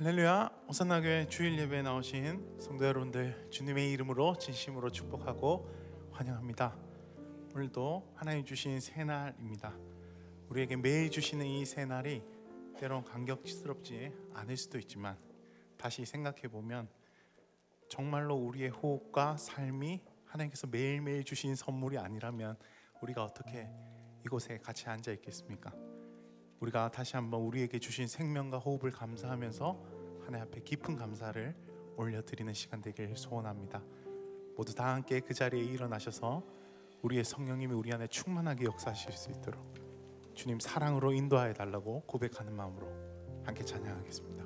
할렐루야. 호산나교회 주일 예배에 나오신 성도 여러분들, 주님의 이름으로 진심으로 축복하고 환영합니다. 오늘도 하나님 주신 새날입니다. 우리에게 매일 주시는 이 새날이 때론 감격스럽지 않을 수도 있지만, 다시 생각해보면 정말로 우리의 호흡과 삶이 하나님께서 매일매일 주신 선물이 아니라면 우리가 어떻게 이곳에 같이 앉아 있겠습니까? 우리가 다시 한번 우리에게 주신 생명과 호흡을 감사하면서 하나님 앞에 깊은 감사를 올려드리는 시간 되길 소원합니다. 모두 다 함께 그 자리에 일어나셔서 우리의 성령님이 우리 안에 충만하게 역사하실 수 있도록 주님 사랑으로 인도하여 달라고 고백하는 마음으로 함께 찬양하겠습니다.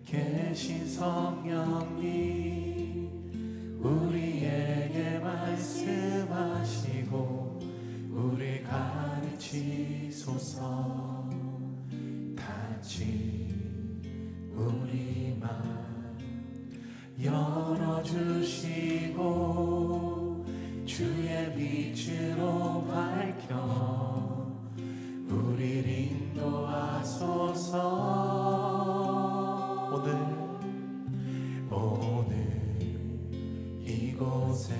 계신 성령님 우리에게 말씀하시고 우리 가르치소서. 닫힌 우리 맘 열어주시고 주의 빛으로 밝혀 우리를 인도하소서. 오늘 이곳에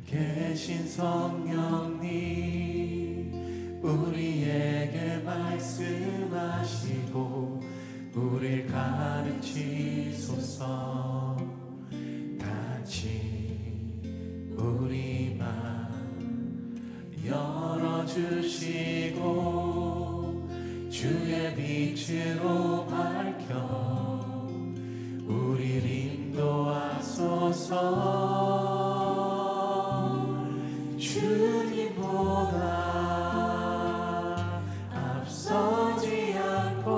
계신 성령님 우리에게 말씀하시고 우릴 가르치소서. 닫힌 우리 맘 열어주시고 주의 빛으로 밝혀 우릴 인도하소서. 주님보다 앞서지 않고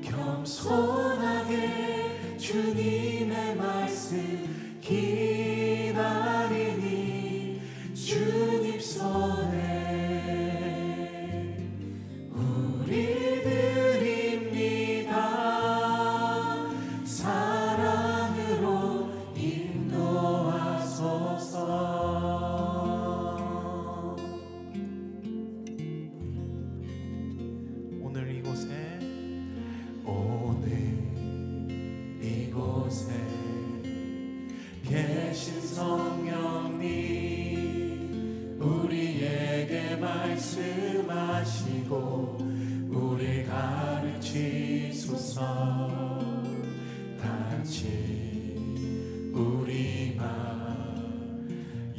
겸손하게 주님의 말씀 기다리니 주님 손에 계신 성령님 우리에게 말씀하시고 우릴 가르치소서. 닫힌 우리 맘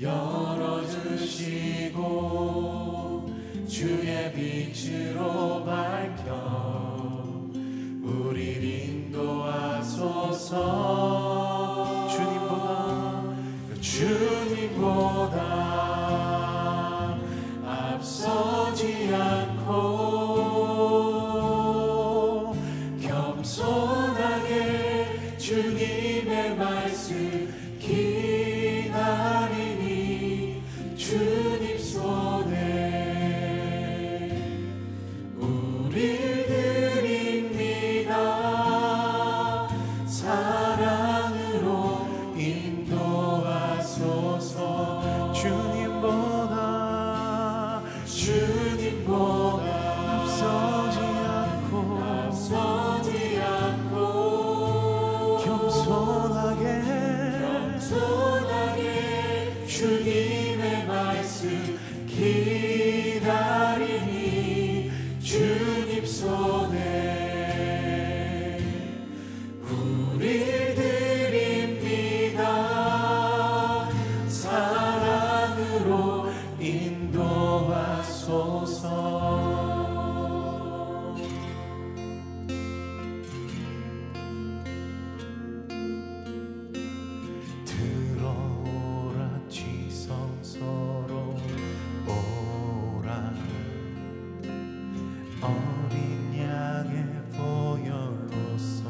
열어주시고 주의 빛으로 밝혀 우릴 인도하소서. 주님보다 앞서지 않고 겸손하게 주님의 말씀 기다리니 주님 손에 우릴 드립니다. 사랑으로 인도하소서. 주님보다 앞서지 않고 겸손하게 주님의 말씀 기다리니 주님 손에 우릴 드립니다. 사랑으로 인도하소서. 들어오라 지성소로 오라 어린 양의 보혈로서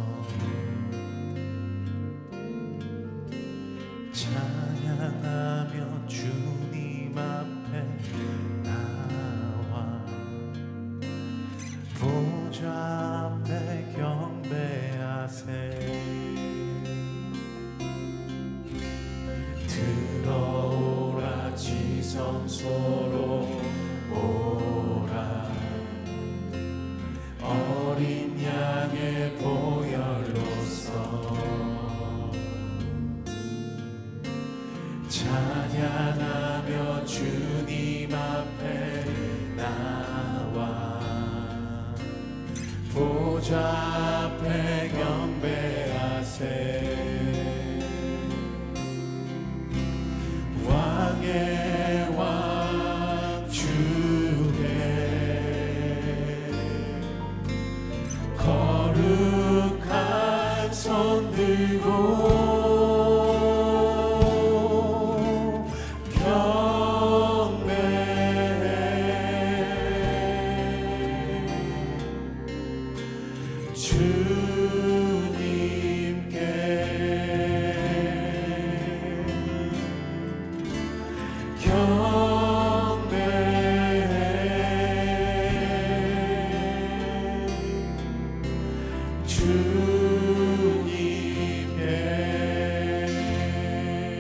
찬양하 들어오라 지성소로 오라 어린 양의 보혈로서 찬양하며 주님 앞에 나와 보좌 앞에 경배하세 왕의 왕 주께 거룩한 손 들고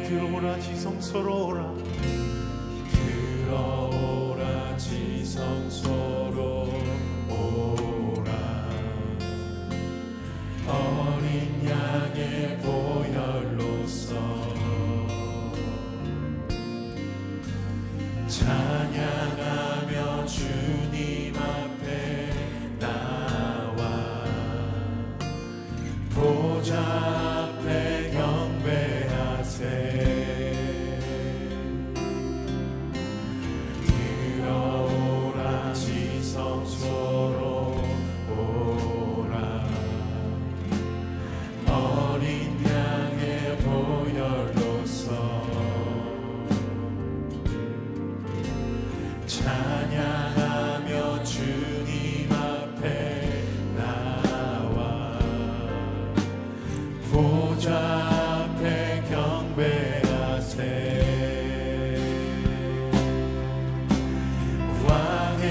들어오라 지성소로 오라 들어오라 지성소로 오라 어린 양의 보혈로서 찬양하며 주님 앞에 나와 보좌 앞에 경배하세 들어오라 지성소로 오라 어린 양의 보혈로서 찬양하며 주님 앞에 나와 보좌 앞에 경배하세 왕의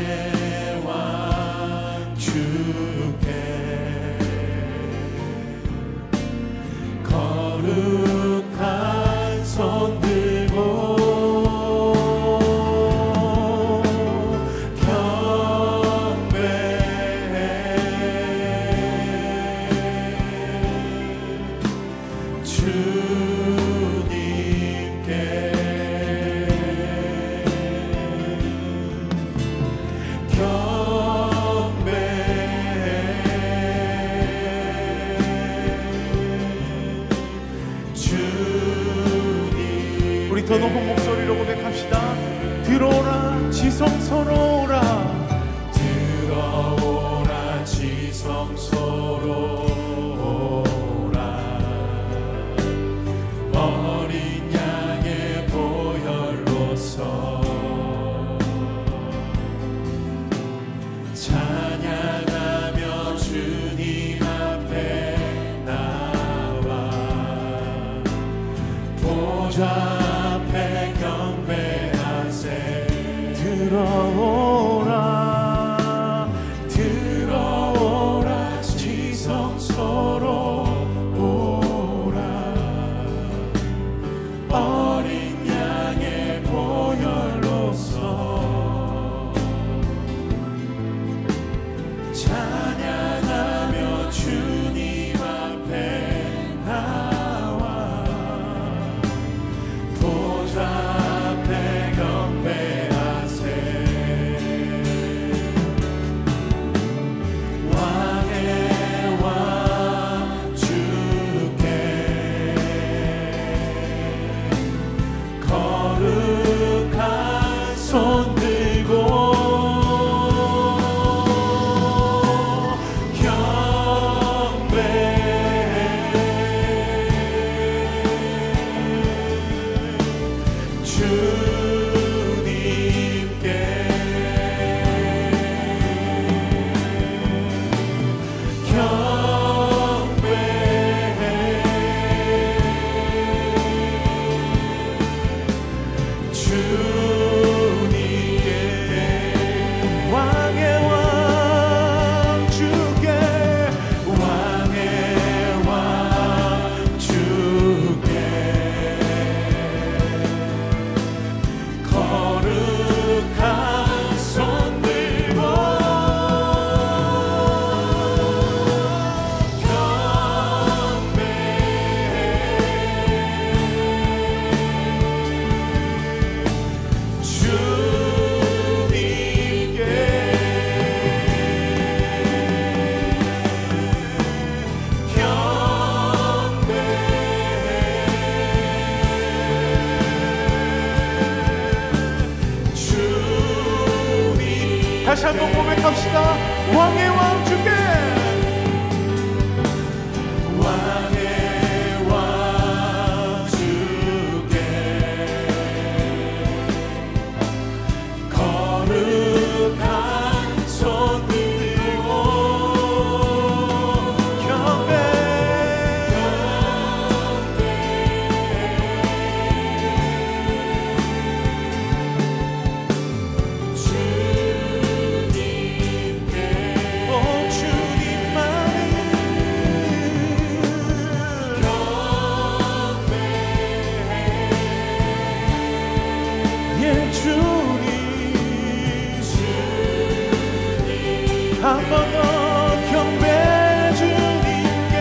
왕 주께 거룩한 손 들고 우리 더 높은 목소리로 고백합시다. 들어오라 지성소로 오라 들어오라 지성소로 오라 어린 양의 보혈로서 찬양하며 주님 앞에 나와 보좌 앞에 경배하세 들어오라 들어오라 지성소로 오라 어린 양의 보혈로서 찬양하며 주님 앞에 나와 보좌 앞에 경배하세 왕의 왕 주께 거룩한 손 들고 다시 한번 고백합시다. 왕의 왕 주께, 왕의 왕 주께 거룩한 손 들고 경배 한 번 더 경배 주님께,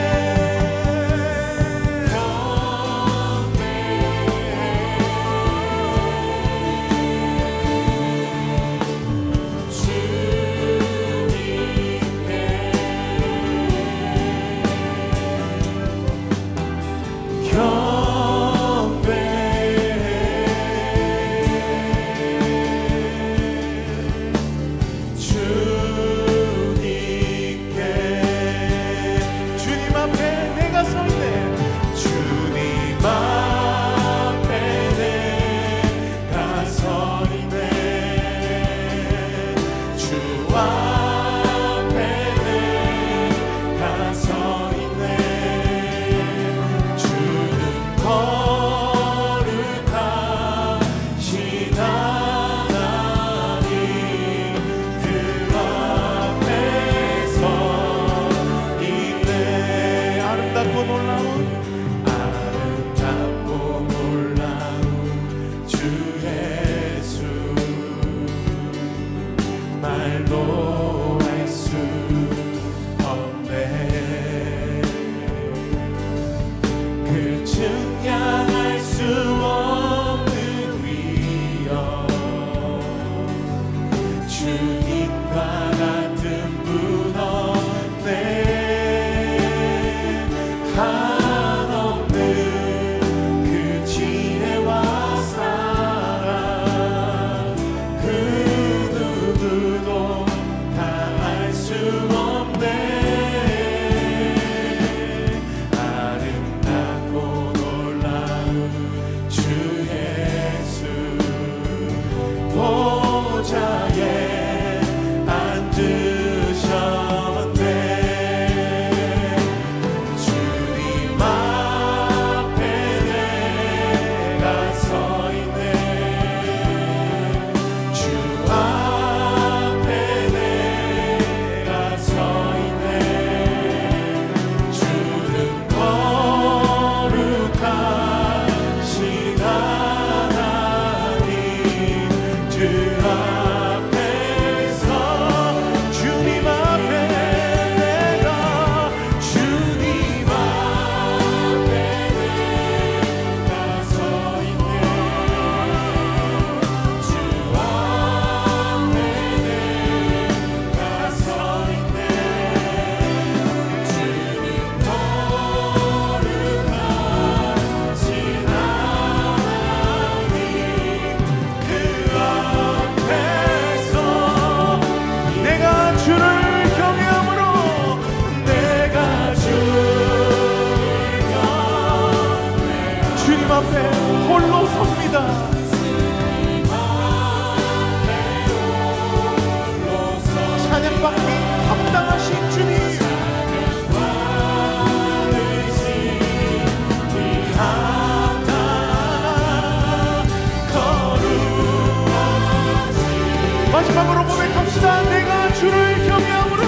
마지막으로 고백합시다. 내가 주를 경외함으로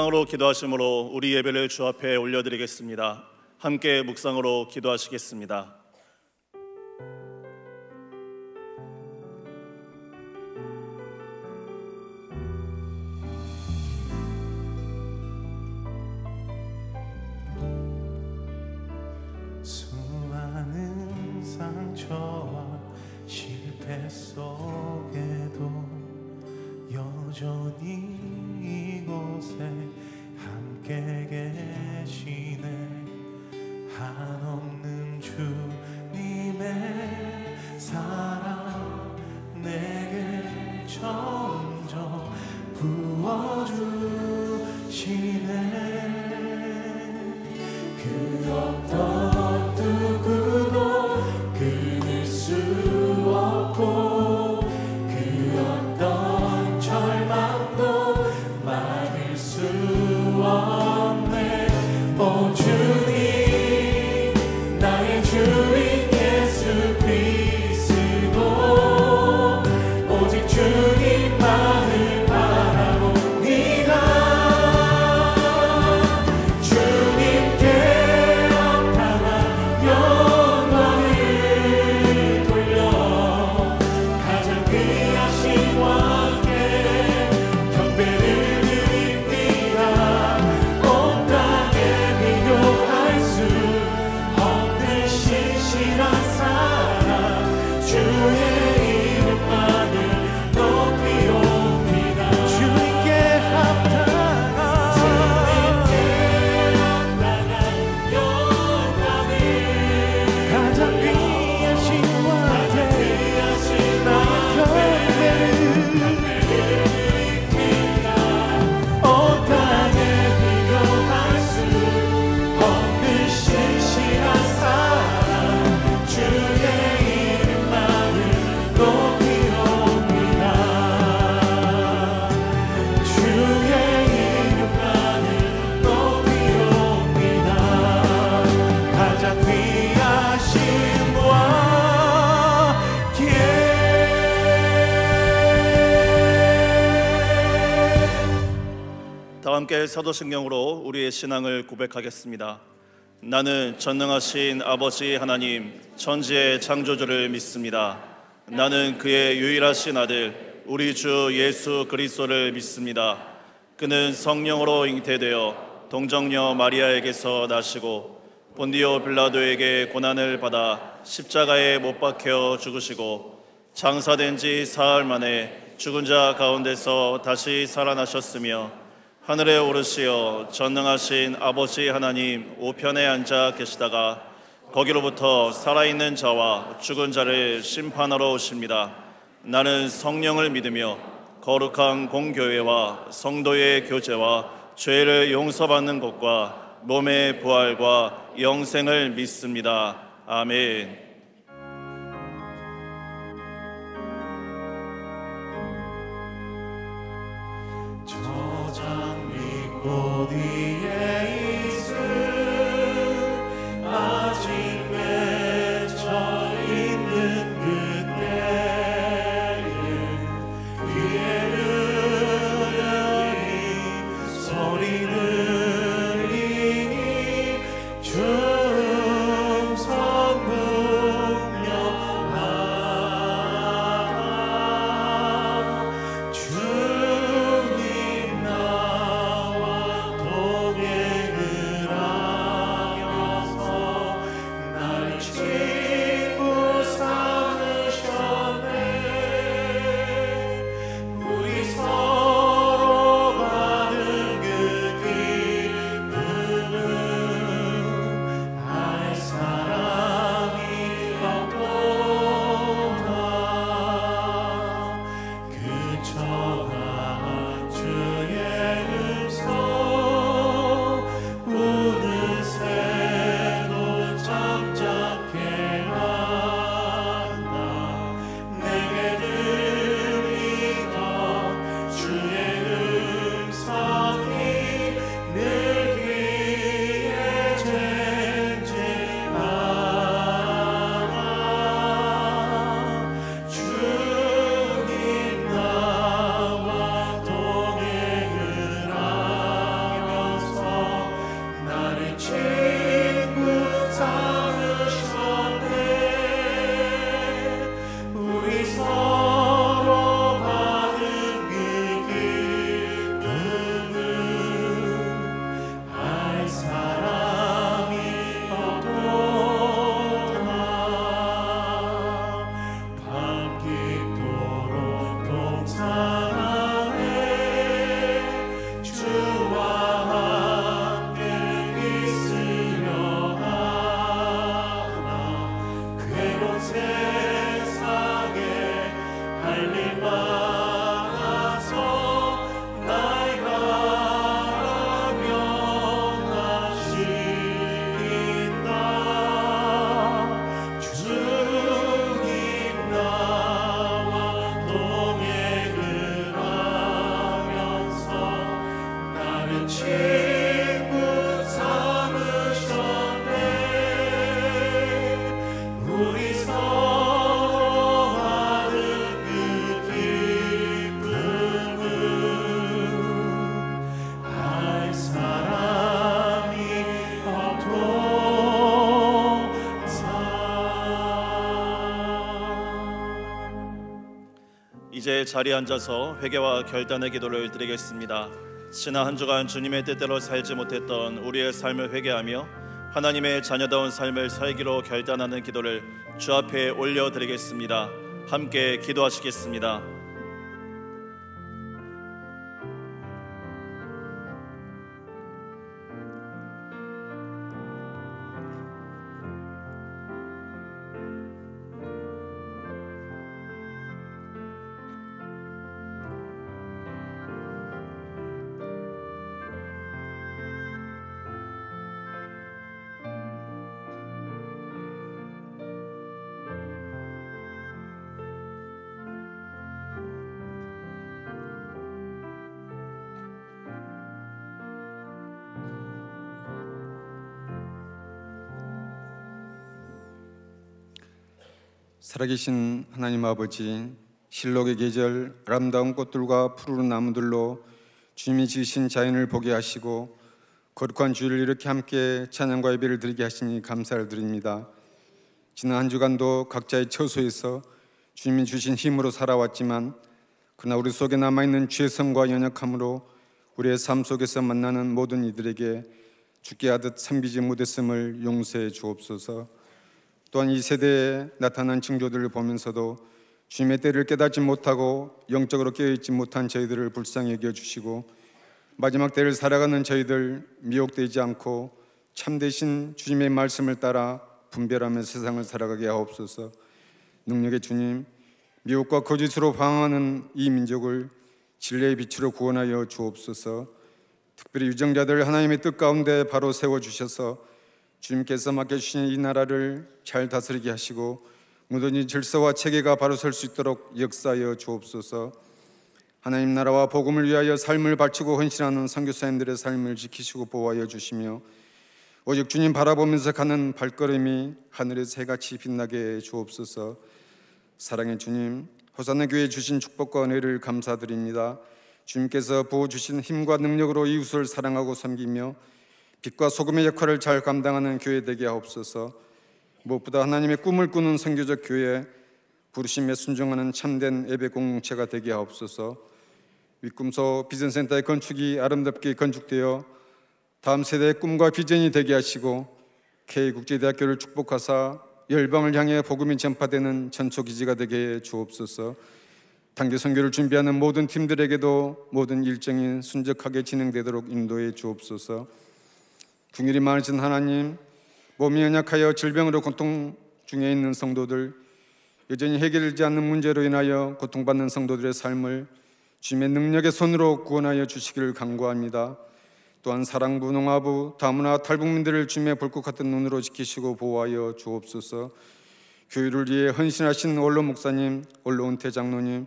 묵상으로 기도하심으로 우리 예배를 주 앞에 올려드리겠습니다. 함께 묵상으로 기도하시겠습니다. 수많은 상처와 실패 속에도 여전히 이곳에 함께 계시네. 한없는 주님의 사랑 내게 점점 부어주시네. 그 어떤 누구도 끊을 수 없고 그 어떤 절망도 막을 수 없네. 오 주님 나의 주인 예수 그리스도 오직 주님만을 바라봅니다. 주님께 영광을 돌려 가장 귀하신 왕께 경배를 드립니다. 온 땅에 비교할 수 없는 신실한 사랑 주의 이름만을 높이옵니다. 주님께 합당한 영광을 가장 귀하신 왕께 나의 경배를 온 땅에 비교할 수 없는 신실한 사랑 주의 이름만을 높이옵니다. 주의 이름만을 높이옵니다. 가장 귀하신 왕께 다 함께 사도신경으로 우리의 신앙을 고백하겠습니다. 나는 전능하신 아버지 하나님 천지의 창조주를 믿습니다. 나는 그의 유일하신 아들 우리 주 예수 그리스도를 믿습니다. 그는 성령으로 잉태되어 동정녀 마리아에게서 나시고 본디오 빌라도에게 고난을 받아 십자가에 못 박혀 죽으시고 장사된 지 사흘 만에 죽은 자 가운데서 다시 살아나셨으며 하늘에 오르시어 전능하신 아버지 하나님 우편에 앉아 계시다가 거기로부터 살아있는 자와 죽은 자를 심판하러 오십니다. 나는 성령을 믿으며 거룩한 공교회와 성도의 교제와 죄를 용서받는 것과 몸의 부활과 영생을 믿습니다. 아멘. 저장 밑 위에 있을 아직 맺혀 있는 그때에 귀에 흐르니 소리 들리니 충성 분명하다. 주님 나와 동행을 자리에 앉아서 회개와 결단의 기도를 드리겠습니다. 지난 한 주간 주님의 뜻대로 살지 못했던 우리의 삶을 회개하며 하나님의 자녀다운 삶을 살기로 결단하는 기도를 주 앞에 올려드리겠습니다. 함께 기도하시겠습니다. 살아계신 하나님 아버지, 실록의 계절 아름다운 꽃들과 푸르른 나무들로 주님이 지으신 자연을 보게 하시고 거룩한 주일을 이렇게 함께 찬양과 예배를 드리게 하시니 감사를 드립니다. 지난 한 주간도 각자의 처소에서 주님이 주신 힘으로 살아왔지만 그러나 우리 속에 남아있는 죄성과 연약함으로 우리의 삶 속에서 만나는 모든 이들에게 죽게 하듯 섬기지 못했음을 용서해 주옵소서. 또한 이 세대에 나타난 징조들을 보면서도 주님의 때를 깨닫지 못하고 영적으로 깨어있지 못한 저희들을 불쌍히 여겨주시고 마지막 때를 살아가는 저희들 미혹되지 않고 참되신 주님의 말씀을 따라 분별하며 세상을 살아가게 하옵소서. 능력의 주님, 미혹과 거짓으로 방황하는 이 민족을 진리의 빛으로 구원하여 주옵소서. 특별히 유정자들 하나님의 뜻 가운데 바로 세워주셔서 주님께서 맡겨주신 이 나라를 잘 다스리게 하시고 모든 질서와 체계가 바로 설 수 있도록 역사하여 주옵소서. 하나님 나라와 복음을 위하여 삶을 바치고 헌신하는 선교사님들의 삶을 지키시고 보호하여 주시며 오직 주님 바라보면서 가는 발걸음이 하늘의 새같이 빛나게 해 주옵소서. 사랑의 주님, 호산나 교회에 주신 축복과 은혜를 감사드립니다. 주님께서 부어주신 힘과 능력으로 이웃을 사랑하고 섬기며 빛과 소금의 역할을 잘 감당하는 교회 되게 하옵소서. 무엇보다 하나님의 꿈을 꾸는 선교적 교회, 부르심에 순종하는 참된 예배 공동체가 되게 하옵소서. 위꿈소 비전센터의 건축이 아름답게 건축되어 다음 세대의 꿈과 비전이 되게 하시고 K국제대학교를 축복하사 열방을 향해 복음이 전파되는 전초기지가 되게 해 주옵소서. 단기 선교를 준비하는 모든 팀들에게도 모든 일정이 순적하게 진행되도록 인도해 주옵소서. 긍휼이 많으신 하나님, 몸이 연약하여 질병으로 고통 중에 있는 성도들, 여전히 해결되지 않는 문제로 인하여 고통받는 성도들의 삶을 주님의 능력의 손으로 구원하여 주시기를 간구합니다. 또한 사랑부, 농화부, 다문화, 탈북민들을 주님의 불꽃 같은 눈으로 지키시고 보호하여 주옵소서. 교회를 위해 헌신하신 원로 목사님, 원로 은퇴 장로님,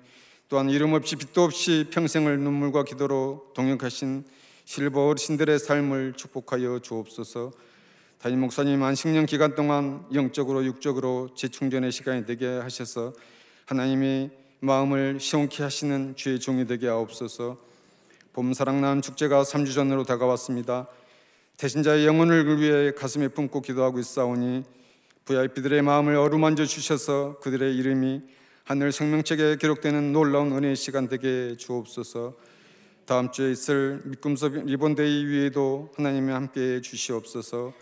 또한 이름 없이 빛도 없이 평생을 눈물과 기도로 동역하신 실버 어르신들의 삶을 축복하여 주옵소서. 담임 목사님 안식년 기간 동안 영적으로 육적으로 재충전의 시간이 되게 하셔서 하나님이 마음을 시원케 하시는 주의 종이 되게 하옵소서. 봄사랑나는 축제가 3주 전으로 다가왔습니다. 대신자의 영혼을 위해 가슴에 품고 기도하고 있사오니 VIP들의 마음을 어루만져 주셔서 그들의 이름이 하늘 생명책에 기록되는 놀라운 은혜의 시간 되게 주옵소서. 다음 주에 있을 믿음서 리본데이 위에도 하나님이 함께해 주시옵소서.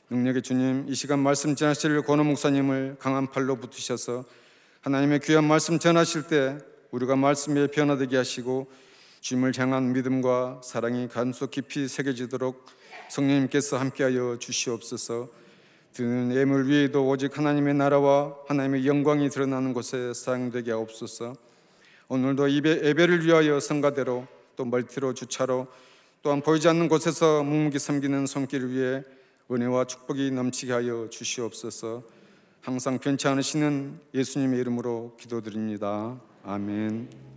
능력의 주님, 이 시간 말씀 전하실 권호 목사님을 강한 팔로 붙으셔서 하나님의 귀한 말씀 전하실 때 우리가 말씀에 변화되게 하시고 주님을 향한 믿음과 사랑이 간소 깊이 새겨지도록 성령님께서 함께하여 주시옵소서. 드는 예물 위에도 오직 하나님의 나라와 하나님의 영광이 드러나는 곳에 사용되게 하옵소서. 오늘도 예배를 위하여 성가대로 또 멀티로 주차로 또한 보이지 않는 곳에서 묵묵히 섬기는 손길을 위해 은혜와 축복이 넘치게 하여 주시옵소서. 항상 변치 않으시는 예수님의 이름으로 기도드립니다. 아멘.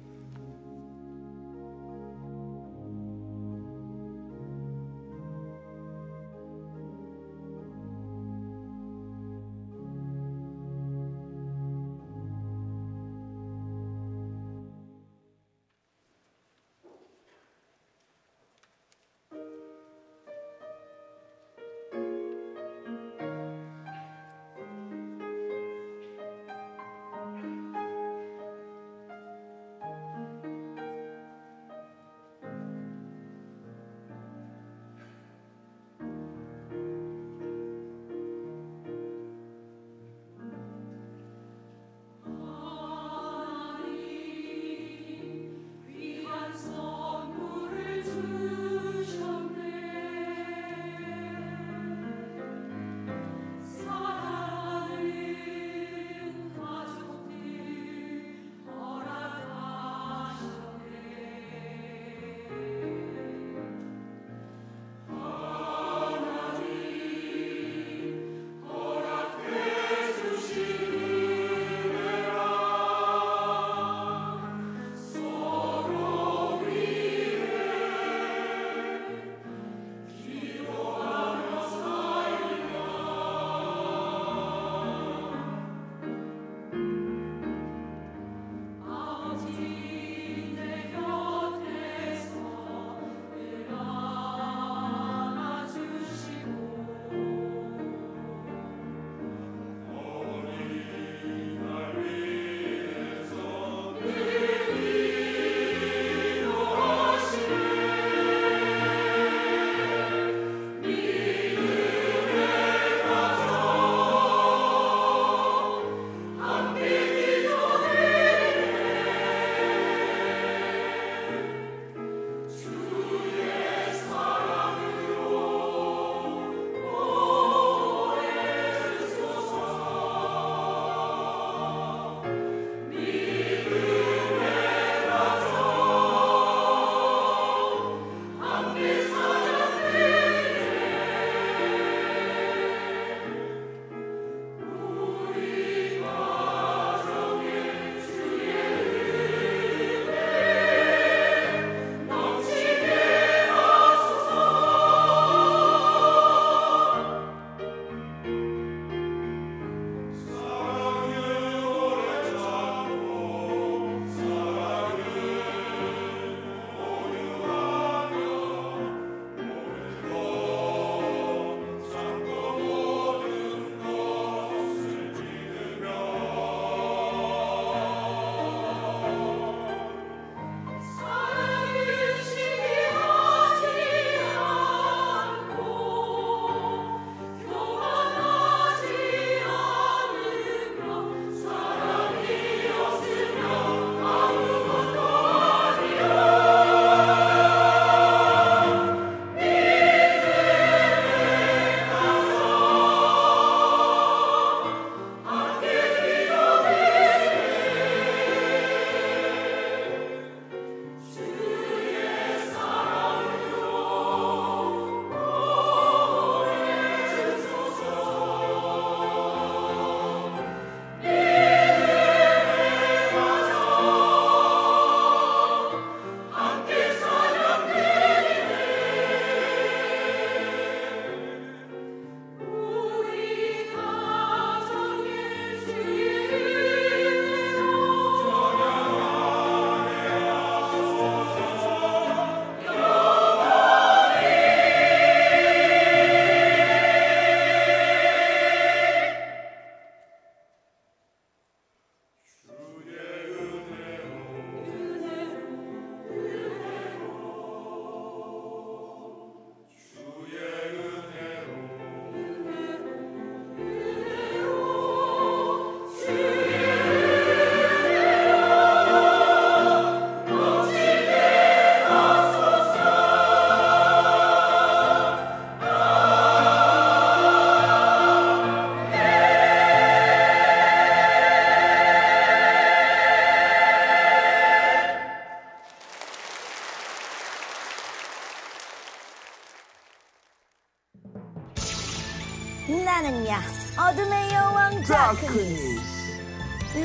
나는야 어둠의 여왕 다크니스.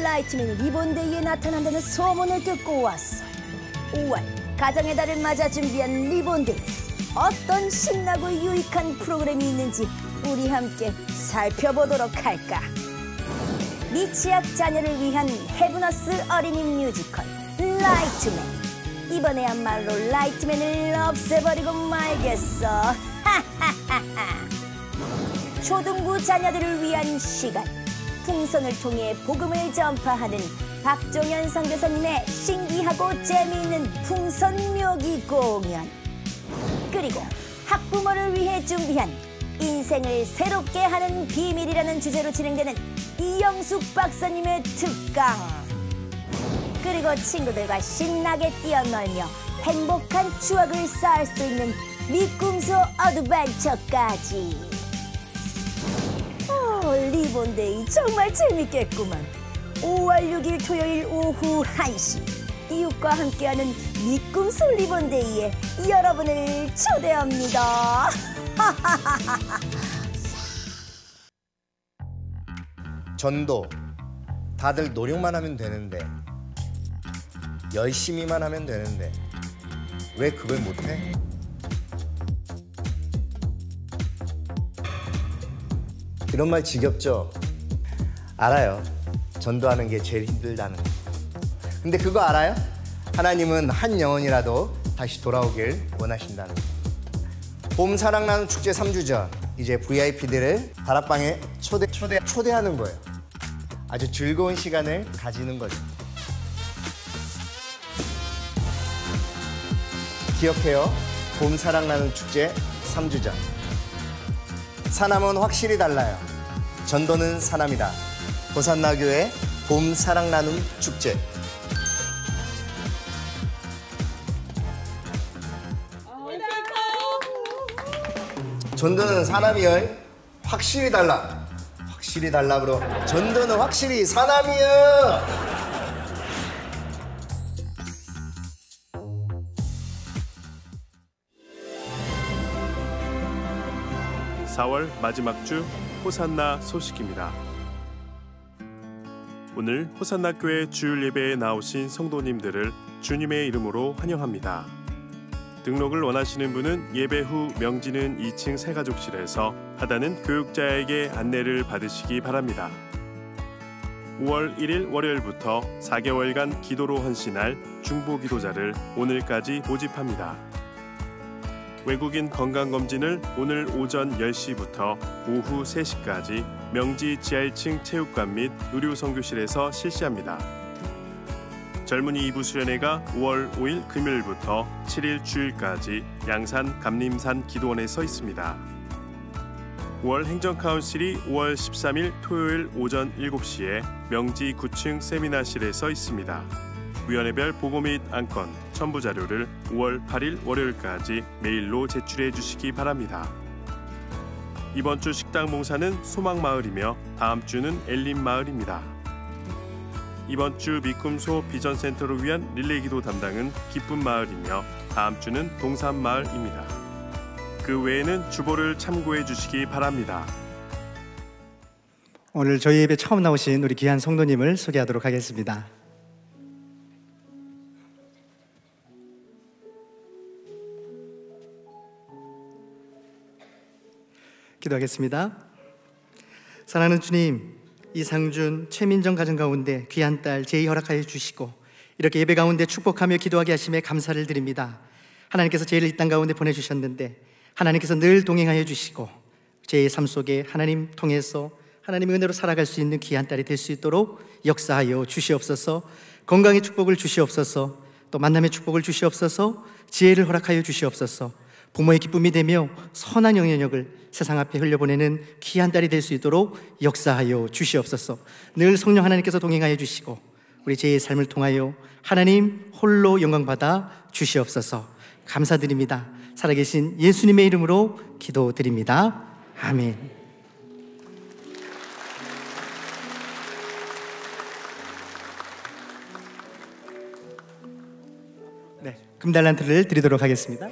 라이트맨이 리본데이에 나타난다는 소문을 듣고 왔어요. 5월 가정의 달을 맞아 준비한 리본데이. 어떤 신나고 유익한 프로그램이 있는지 우리 함께 살펴보도록 할까. 미취학 자녀를 위한 헤브너스 어린이 뮤지컬 라이트맨. 이번에야말로 라이트맨을 없애버리고 말겠어. 초등부 자녀들을 위한 시간. 풍선을 통해 복음을 전파하는 박종현 선교사님의 신기하고 재미있는 풍선 묘기 공연. 그리고 학부모를 위해 준비한 인생을 새롭게 하는 비밀이라는 주제로 진행되는 이영숙 박사님의 특강. 그리고 친구들과 신나게 뛰어놀며 행복한 추억을 쌓을 수 있는 미꿈소 어드벤처까지. 리본데이 정말 재밌겠구만. 5월 6일 토요일 오후 1시 이웃과 함께하는 미꿈소 리본데이에 여러분을 초대합니다. 전도 다들 노력만 하면 되는데, 열심히만 하면 되는데 왜 그걸 못해? 이런 말 지겹죠? 알아요. 전도하는 게 제일 힘들다는 거. 근데 그거 알아요? 하나님은 한 영혼이라도 다시 돌아오길 원하신다는 거. 봄 사랑 나눔 축제 3주 전 이제 VIP들을 다락방에 초대하는 거예요. 아주 즐거운 시간을 가지는 거죠. 기억해요. 봄 사랑 나눔 축제 3주 전. 사남은 확실히 달라요. 전도는 사남이다. 호산나 교회 봄 사랑 나눔 축제. 전도는 사남이요. 확실히 달라. 확실히 달라 브로. 전도는 확실히 사남이요. 4월 마지막 주 호산나 소식입니다. 오늘 호산나 교회 주일 예배에 나오신 성도님들을 주님의 이름으로 환영합니다. 등록을 원하시는 분은 예배 후 명지는 2층 새가족실에서 하다는 교육자에게 안내를 받으시기 바랍니다. 5월 1일 월요일부터 4개월간 기도로 헌신할 중보기도자를 오늘까지 모집합니다. 외국인 건강검진을 오늘 오전 10시부터 오후 3시까지 명지 지하 1층 체육관 및 의료선교실에서 실시합니다. 젊은이 2부 수련회가 5월 5일 금요일부터 7일 주일까지 양산 감림산 기도원에서 있습니다. 5월 행정카운실이 5월 13일 토요일 오전 7시에 명지 9층 세미나실에서 있습니다. 위원회별 보고 및 안건, 첨부 자료를 5월 8일 월요일까지 메일로 제출해 주시기 바랍니다. 이번 주 식당 봉사는 소망마을이며 다음 주는 엘림마을입니다. 이번 주 미꿈소 비전센터를 위한 릴레이기도 담당은 기쁨마을이며 다음 주는 동산마을입니다. 그 외에는 주보를 참고해 주시기 바랍니다. 오늘 저희 예배 처음 나오신 우리 귀한 성도님을 소개하도록 하겠습니다. 기도하겠습니다. 사랑하는 주님, 이상준, 최민정 가정 가운데 귀한 딸 제이 허락하여 주시고 이렇게 예배 가운데 축복하며 기도하게 하심에 감사를 드립니다. 하나님께서 제이를 이 땅 가운데 보내주셨는데 하나님께서 늘 동행하여 주시고 제이의 삶 속에 하나님 통해서 하나님의 은혜로 살아갈 수 있는 귀한 딸이 될 수 있도록 역사하여 주시옵소서. 건강의 축복을 주시옵소서. 또 만남의 축복을 주시옵소서. 지혜를 허락하여 주시옵소서. 부모의 기쁨이 되며 선한 영향력을 세상 앞에 흘려보내는 귀한 딸이 될 수 있도록 역사하여 주시옵소서. 늘 성령 하나님께서 동행하여 주시고 우리 제의 삶을 통하여 하나님 홀로 영광받아 주시옵소서. 감사드립니다. 살아계신 예수님의 이름으로 기도드립니다. 아멘. 네, 금달란트를 드리도록 하겠습니다.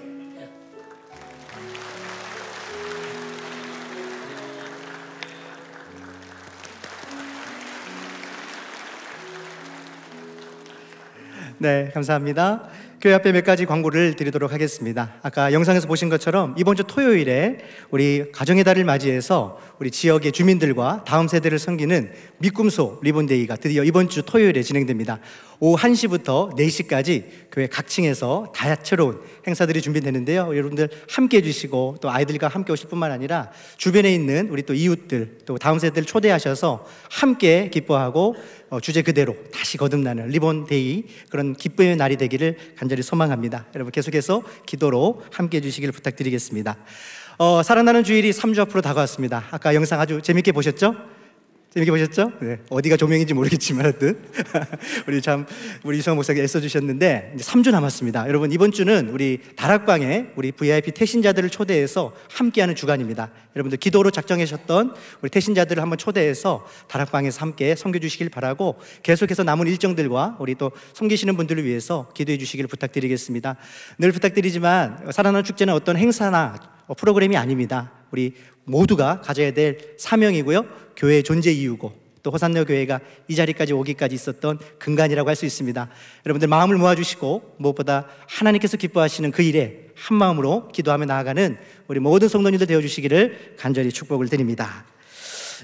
네, 감사합니다. 교회 앞에 몇 가지 광고를 드리도록 하겠습니다. 아까 영상에서 보신 것처럼 이번 주 토요일에 우리 가정의 달을 맞이해서 우리 지역의 주민들과 다음 세대를 섬기는 믿음소 리본데이가 드디어 이번 주 토요일에 진행됩니다. 오후 1시부터 4시까지 교회 각 층에서 다채로운 행사들이 준비되는데요. 여러분들 함께 해주시고 또 아이들과 함께 오실 뿐만 아니라 주변에 있는 우리 또 이웃들 또 다음 세대를 초대하셔서 함께 기뻐하고 주제 그대로 다시 거듭나는 리본데이 그런 기쁨의 날이 되기를 간절히 소망합니다. 여러분 계속해서 기도로 함께 해주시기를 부탁드리겠습니다. 사랑나는 주일이 3주 앞으로 다가왔습니다. 아까 영상 아주 재밌게 보셨죠? 재밌게 보셨죠? 네. 어디가 조명인지 모르겠지만 하여튼 우리 이성호 목사가 애써주셨는데 이제 3주 남았습니다. 여러분 이번 주는 우리 다락방에 우리 VIP 태신자들을 초대해서 함께하는 주간입니다. 여러분들 기도로 작정하셨던 우리 태신자들을 한번 초대해서 다락방에서 함께 섬겨주시길 바라고 계속해서 남은 일정들과 우리 또 섬기시는 분들을 위해서 기도해 주시길 부탁드리겠습니다. 늘 부탁드리지만 사랑하는 축제는 어떤 행사나 프로그램이 아닙니다. 우리 모두가 가져야 될 사명이고요, 교회의 존재 이유고 또 호산나 교회가 이 자리까지 오기까지 있었던 근간이라고 할 수 있습니다. 여러분들 마음을 모아주시고 무엇보다 하나님께서 기뻐하시는 그 일에 한 마음으로 기도하며 나아가는 우리 모든 성도님들 되어주시기를 간절히 축복을 드립니다.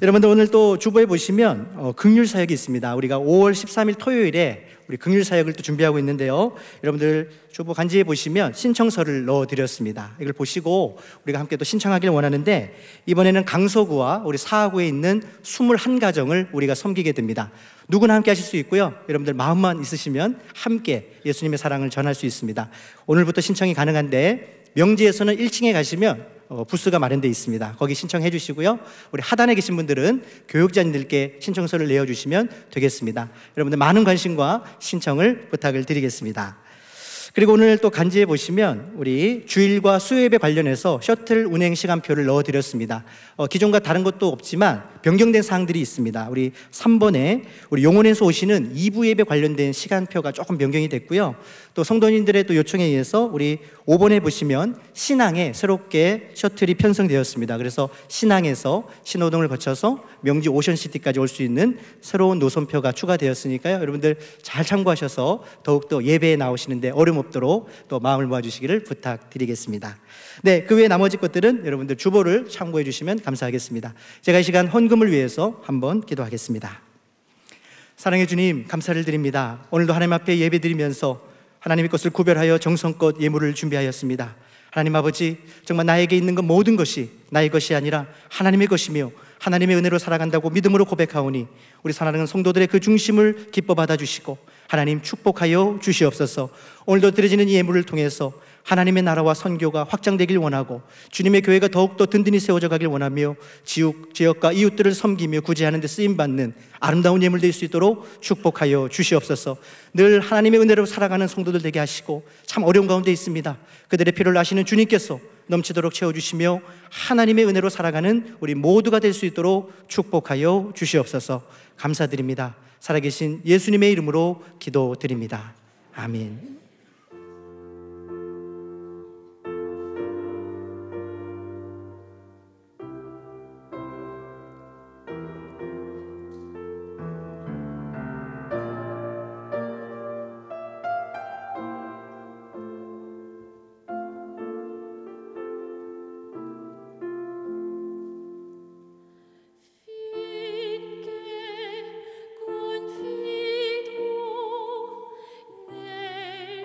여러분들 오늘 또 주보에 보시면 긍휼 사역이 있습니다. 우리가 5월 13일 토요일에 우리 긍휼 사역을 또 준비하고 있는데요. 여러분들 주보 간지에 보시면 신청서를 넣어드렸습니다. 이걸 보시고 우리가 함께 또 신청하기를 원하는데 이번에는 강서구와 우리 사하구에 있는 21가정을 우리가 섬기게 됩니다. 누구나 함께 하실 수 있고요. 여러분들 마음만 있으시면 함께 예수님의 사랑을 전할 수 있습니다. 오늘부터 신청이 가능한데 명지에서는 1층에 가시면 부스가 마련되어 있습니다. 거기 신청해 주시고요. 우리 하단에 계신 분들은 교육자님들께 신청서를 내어주시면 되겠습니다. 여러분들 많은 관심과 신청을 부탁을 드리겠습니다. 그리고 오늘 또 간지에 보시면 우리 주일과 수요일에 관련해서 셔틀 운행 시간표를 넣어드렸습니다. 기존과 다른 것도 없지만 변경된 사항들이 있습니다. 우리 3번에 우리 용원에서 오시는 2부 예배 관련된 시간표가 조금 변경이 됐고요. 또 성도님들의 또 요청에 의해서 우리 5번에 보시면 신항에 새롭게 셔틀이 편성되었습니다. 그래서 신항에서 신호등을 거쳐서 명지 오션시티까지 올 수 있는 새로운 노선표가 추가되었으니까요. 여러분들 잘 참고하셔서 더욱더 예배에 나오시는데 어려움 없도록 또 마음을 모아주시기를 부탁드리겠습니다. 네, 그 외에 나머지 것들은 여러분들 주보를 참고해 주시면 감사하겠습니다. 제가 이 시간 헌금을 위해서 한번 기도하겠습니다. 사랑의 주님, 감사를 드립니다. 오늘도 하나님 앞에 예배 드리면서 하나님의 것을 구별하여 정성껏 예물을 준비하였습니다. 하나님 아버지, 정말 나에게 있는 것 모든 것이 나의 것이 아니라 하나님의 것이며 하나님의 은혜로 살아간다고 믿음으로 고백하오니 우리 사랑하는 성도들의 그 중심을 기뻐 받아주시고 하나님 축복하여 주시옵소서. 오늘도 드려지는 이 예물을 통해서 하나님의 나라와 선교가 확장되길 원하고 주님의 교회가 더욱더 든든히 세워져 가길 원하며 지역과 이웃들을 섬기며 구제하는 데 쓰임받는 아름다운 예물 될 수 있도록 축복하여 주시옵소서. 늘 하나님의 은혜로 살아가는 성도들 되게 하시고 참 어려운 가운데 있습니다. 그들의 필요를 아시는 주님께서 넘치도록 채워주시며 하나님의 은혜로 살아가는 우리 모두가 될 수 있도록 축복하여 주시옵소서. 감사드립니다. 살아계신 예수님의 이름으로 기도드립니다. 아멘. Confido nel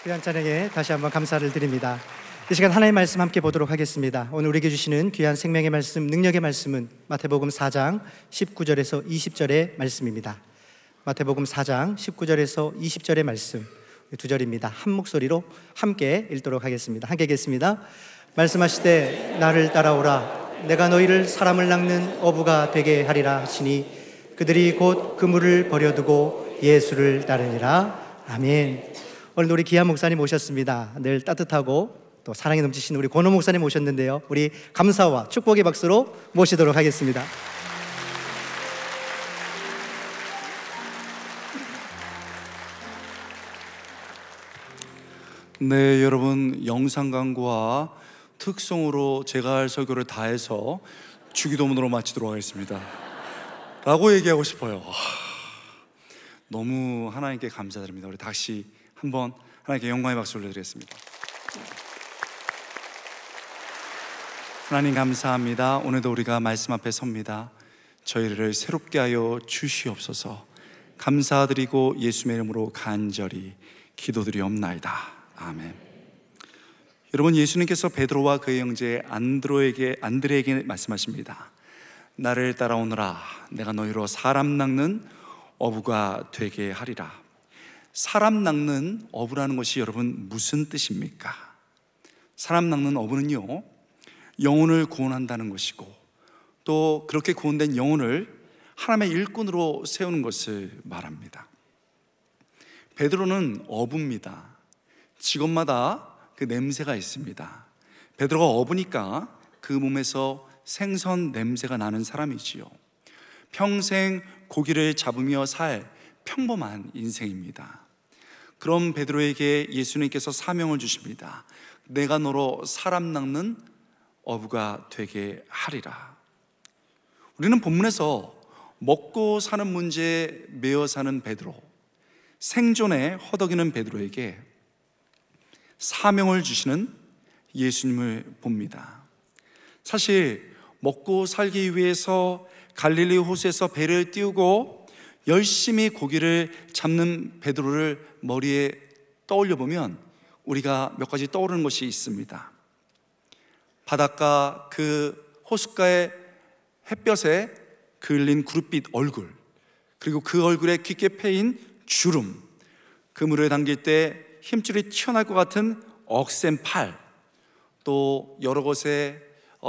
귀한 찬양에 다시 한번 감사를 드립니다. 이 시간 하나님의 말씀 함께 보도록 하겠습니다. 오늘 우리에게 주시는 귀한 생명의 말씀, 능력의 말씀은 마태복음 4장 19절에서 20절의 말씀입니다. 마태복음 4장 19절에서 20절의 말씀 두 절입니다. 한 목소리로 함께 읽도록 하겠습니다. 함께 읽겠습니다. 말씀하시되 나를 따라오라. 내가 너희를 사람을 낚는 어부가 되게 하리라 하시니 그들이 곧 그물을 버려두고 예수를 따르니라. 아멘. 오늘 우리 기한 목사님 오셨습니다. 늘 따뜻하고 또 사랑이 넘치시는 우리 권호 목사님 오셨는데요. 우리 감사와 축복의 박수로 모시도록 하겠습니다. 네, 여러분, 영상 강구와 특송으로 제가 할 설교를 다 해서 주기도문으로 마치도록 하겠습니다 라고 얘기하고 싶어요. 너무 하나님께 감사드립니다. 우리 다시 한번 하나님께 영광의 박수를 올려드리겠습니다. 하나님 감사합니다. 오늘도 우리가 말씀 앞에 섭니다. 저희를 새롭게 하여 주시옵소서. 감사드리고 예수의 이름으로 간절히 기도드리옵나이다. 아멘. 여러분, 예수님께서 베드로와 그의 형제 안드레에게 말씀하십니다. 나를 따라오너라. 내가 너희로 사람 낚는 어부가 되게 하리라. 사람 낚는 어부라는 것이 여러분 무슨 뜻입니까? 사람 낚는 어부는요, 영혼을 구원한다는 것이고 또 그렇게 구원된 영혼을 하나님의 일꾼으로 세우는 것을 말합니다. 베드로는 어부입니다. 직업마다 그 냄새가 있습니다. 베드로가 어부니까 그 몸에서 생선 냄새가 나는 사람이지요. 평생 고기를 잡으며 살 평범한 인생입니다. 그럼 베드로에게 예수님께서 사명을 주십니다. 내가 너로 사람 낚는 어부가 되게 하리라. 우리는 본문에서 먹고 사는 문제에 매여 사는 베드로, 생존에 허덕이는 베드로에게 사명을 주시는 예수님을 봅니다. 사실 먹고 살기 위해서 갈릴리 호수에서 배를 띄우고 열심히 고기를 잡는 베드로를 머리에 떠올려 보면 우리가 몇 가지 떠오르는 것이 있습니다. 바닷가 그 호숫가의 햇볕에 그을린 구릿빛 얼굴, 그리고 그 얼굴에 깊게 패인 주름, 그물을 당길 때 힘줄이 튀어나올 것 같은 억센 팔, 또 여러 곳에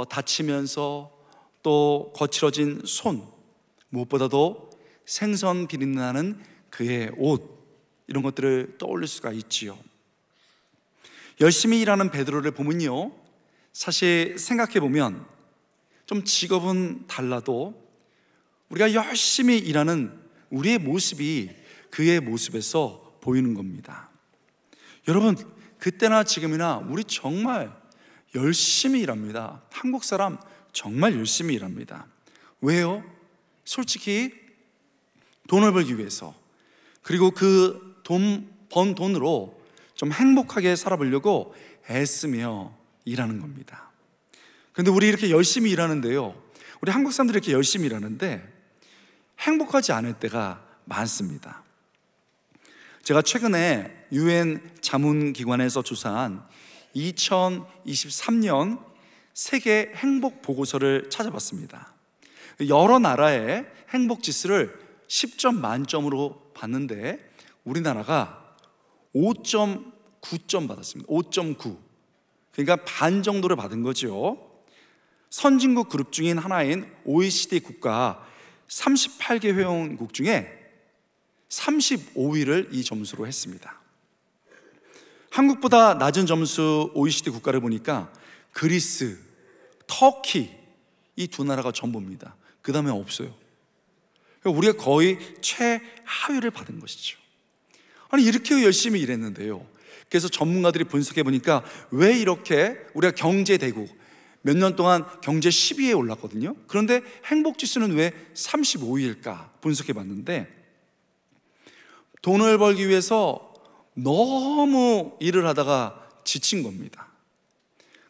다치면서 또 거칠어진 손, 무엇보다도 생선 비린내 나는 그의 옷, 이런 것들을 떠올릴 수가 있지요. 열심히 일하는 베드로를 보면요, 사실 생각해보면 좀 직업은 달라도 우리가 열심히 일하는 우리의 모습이 그의 모습에서 보이는 겁니다. 여러분, 그때나 지금이나 우리 정말 열심히 일합니다. 한국 사람 정말 열심히 일합니다. 왜요? 솔직히 돈을 벌기 위해서, 그리고 그 번 돈으로 좀 행복하게 살아보려고 애쓰며 일하는 겁니다. 그런데 우리 이렇게 열심히 일하는데요, 우리 한국 사람들이 이렇게 열심히 일하는데 행복하지 않을 때가 많습니다. 제가 최근에 UN 자문기관에서 조사한 2023년 세계 행복 보고서를 찾아봤습니다. 여러 나라의 행복 지수를 10점 만점으로 봤는데 우리나라가 5.9점 받았습니다. 5.9. 그러니까 반 정도를 받은 거죠. 선진국 그룹 중인 하나인 OECD 국가 38개 회원국 중에 35위를 이 점수로 했습니다. 한국보다 낮은 점수 OECD 국가를 보니까 그리스, 터키, 이 두 나라가 전부입니다. 그 다음에 없어요. 우리가 거의 최하위를 받은 것이죠. 아니, 이렇게 열심히 일했는데요, 그래서 전문가들이 분석해 보니까 왜 이렇게 우리가 경제대국, 몇 년 동안 경제 10위에 올랐거든요. 그런데 행복지수는 왜 35위일까 분석해 봤는데, 돈을 벌기 위해서 너무 일을 하다가 지친 겁니다.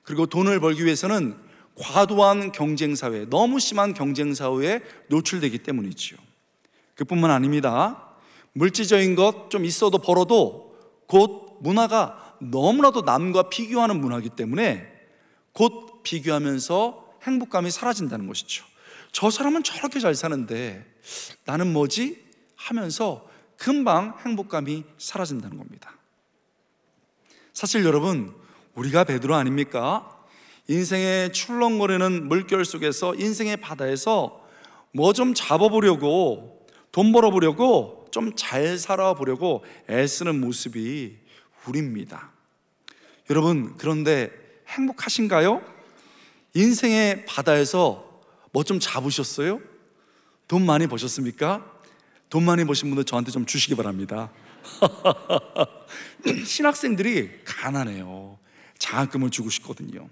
그리고 돈을 벌기 위해서는 과도한 경쟁사회, 너무 심한 경쟁사회에 노출되기 때문이지요. 그뿐만 아닙니다. 물질적인 것 좀 있어도 벌어도 곧 문화가 너무나도 남과 비교하는 문화이기 때문에 곧 비교하면서 행복감이 사라진다는 것이죠. 저 사람은 저렇게 잘 사는데 나는 뭐지? 하면서 금방 행복감이 사라진다는 겁니다. 사실 여러분, 우리가 베드로 아닙니까? 인생의 출렁거리는 물결 속에서, 인생의 바다에서 뭐 좀 잡아보려고, 돈 벌어보려고, 좀 잘 살아보려고 애쓰는 모습이 우리입니다. 여러분, 그런데 행복하신가요? 인생의 바다에서 뭐 좀 잡으셨어요? 돈 많이 버셨습니까? 돈 많이 버신 분들 저한테 좀 주시기 바랍니다. 신학생들이 가난해요. 장학금을 주고 싶거든요.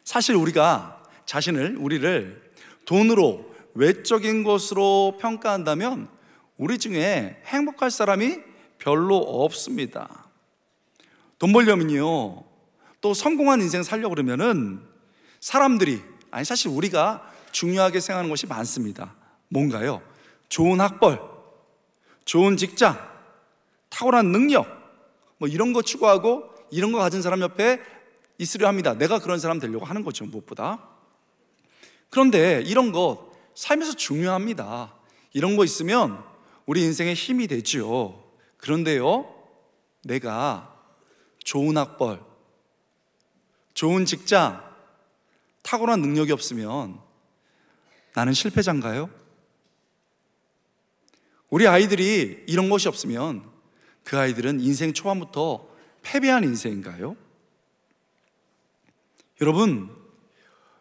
사실 우리가 우리를 돈으로, 외적인 것으로 평가한다면 우리 중에 행복할 사람이 별로 없습니다. 돈 벌려면요, 또 성공한 인생 살려고 그러면은 사람들이, 사실 우리가 중요하게 생각하는 것이 많습니다. 뭔가요? 좋은 학벌, 좋은 직장, 탁월한 능력, 뭐 이런 거 추구하고 이런 거 가진 사람 옆에 있으려 합니다. 내가 그런 사람 되려고 하는 거죠, 무엇보다. 그런데 이런 거 삶에서 중요합니다. 이런 거 있으면 우리 인생에 힘이 되죠. 그런데요, 내가 좋은 학벌, 좋은 직장, 탁월한 능력이 없으면 나는 실패자인가요? 우리 아이들이 이런 것이 없으면 그 아이들은 인생 초반부터 패배한 인생인가요? 여러분,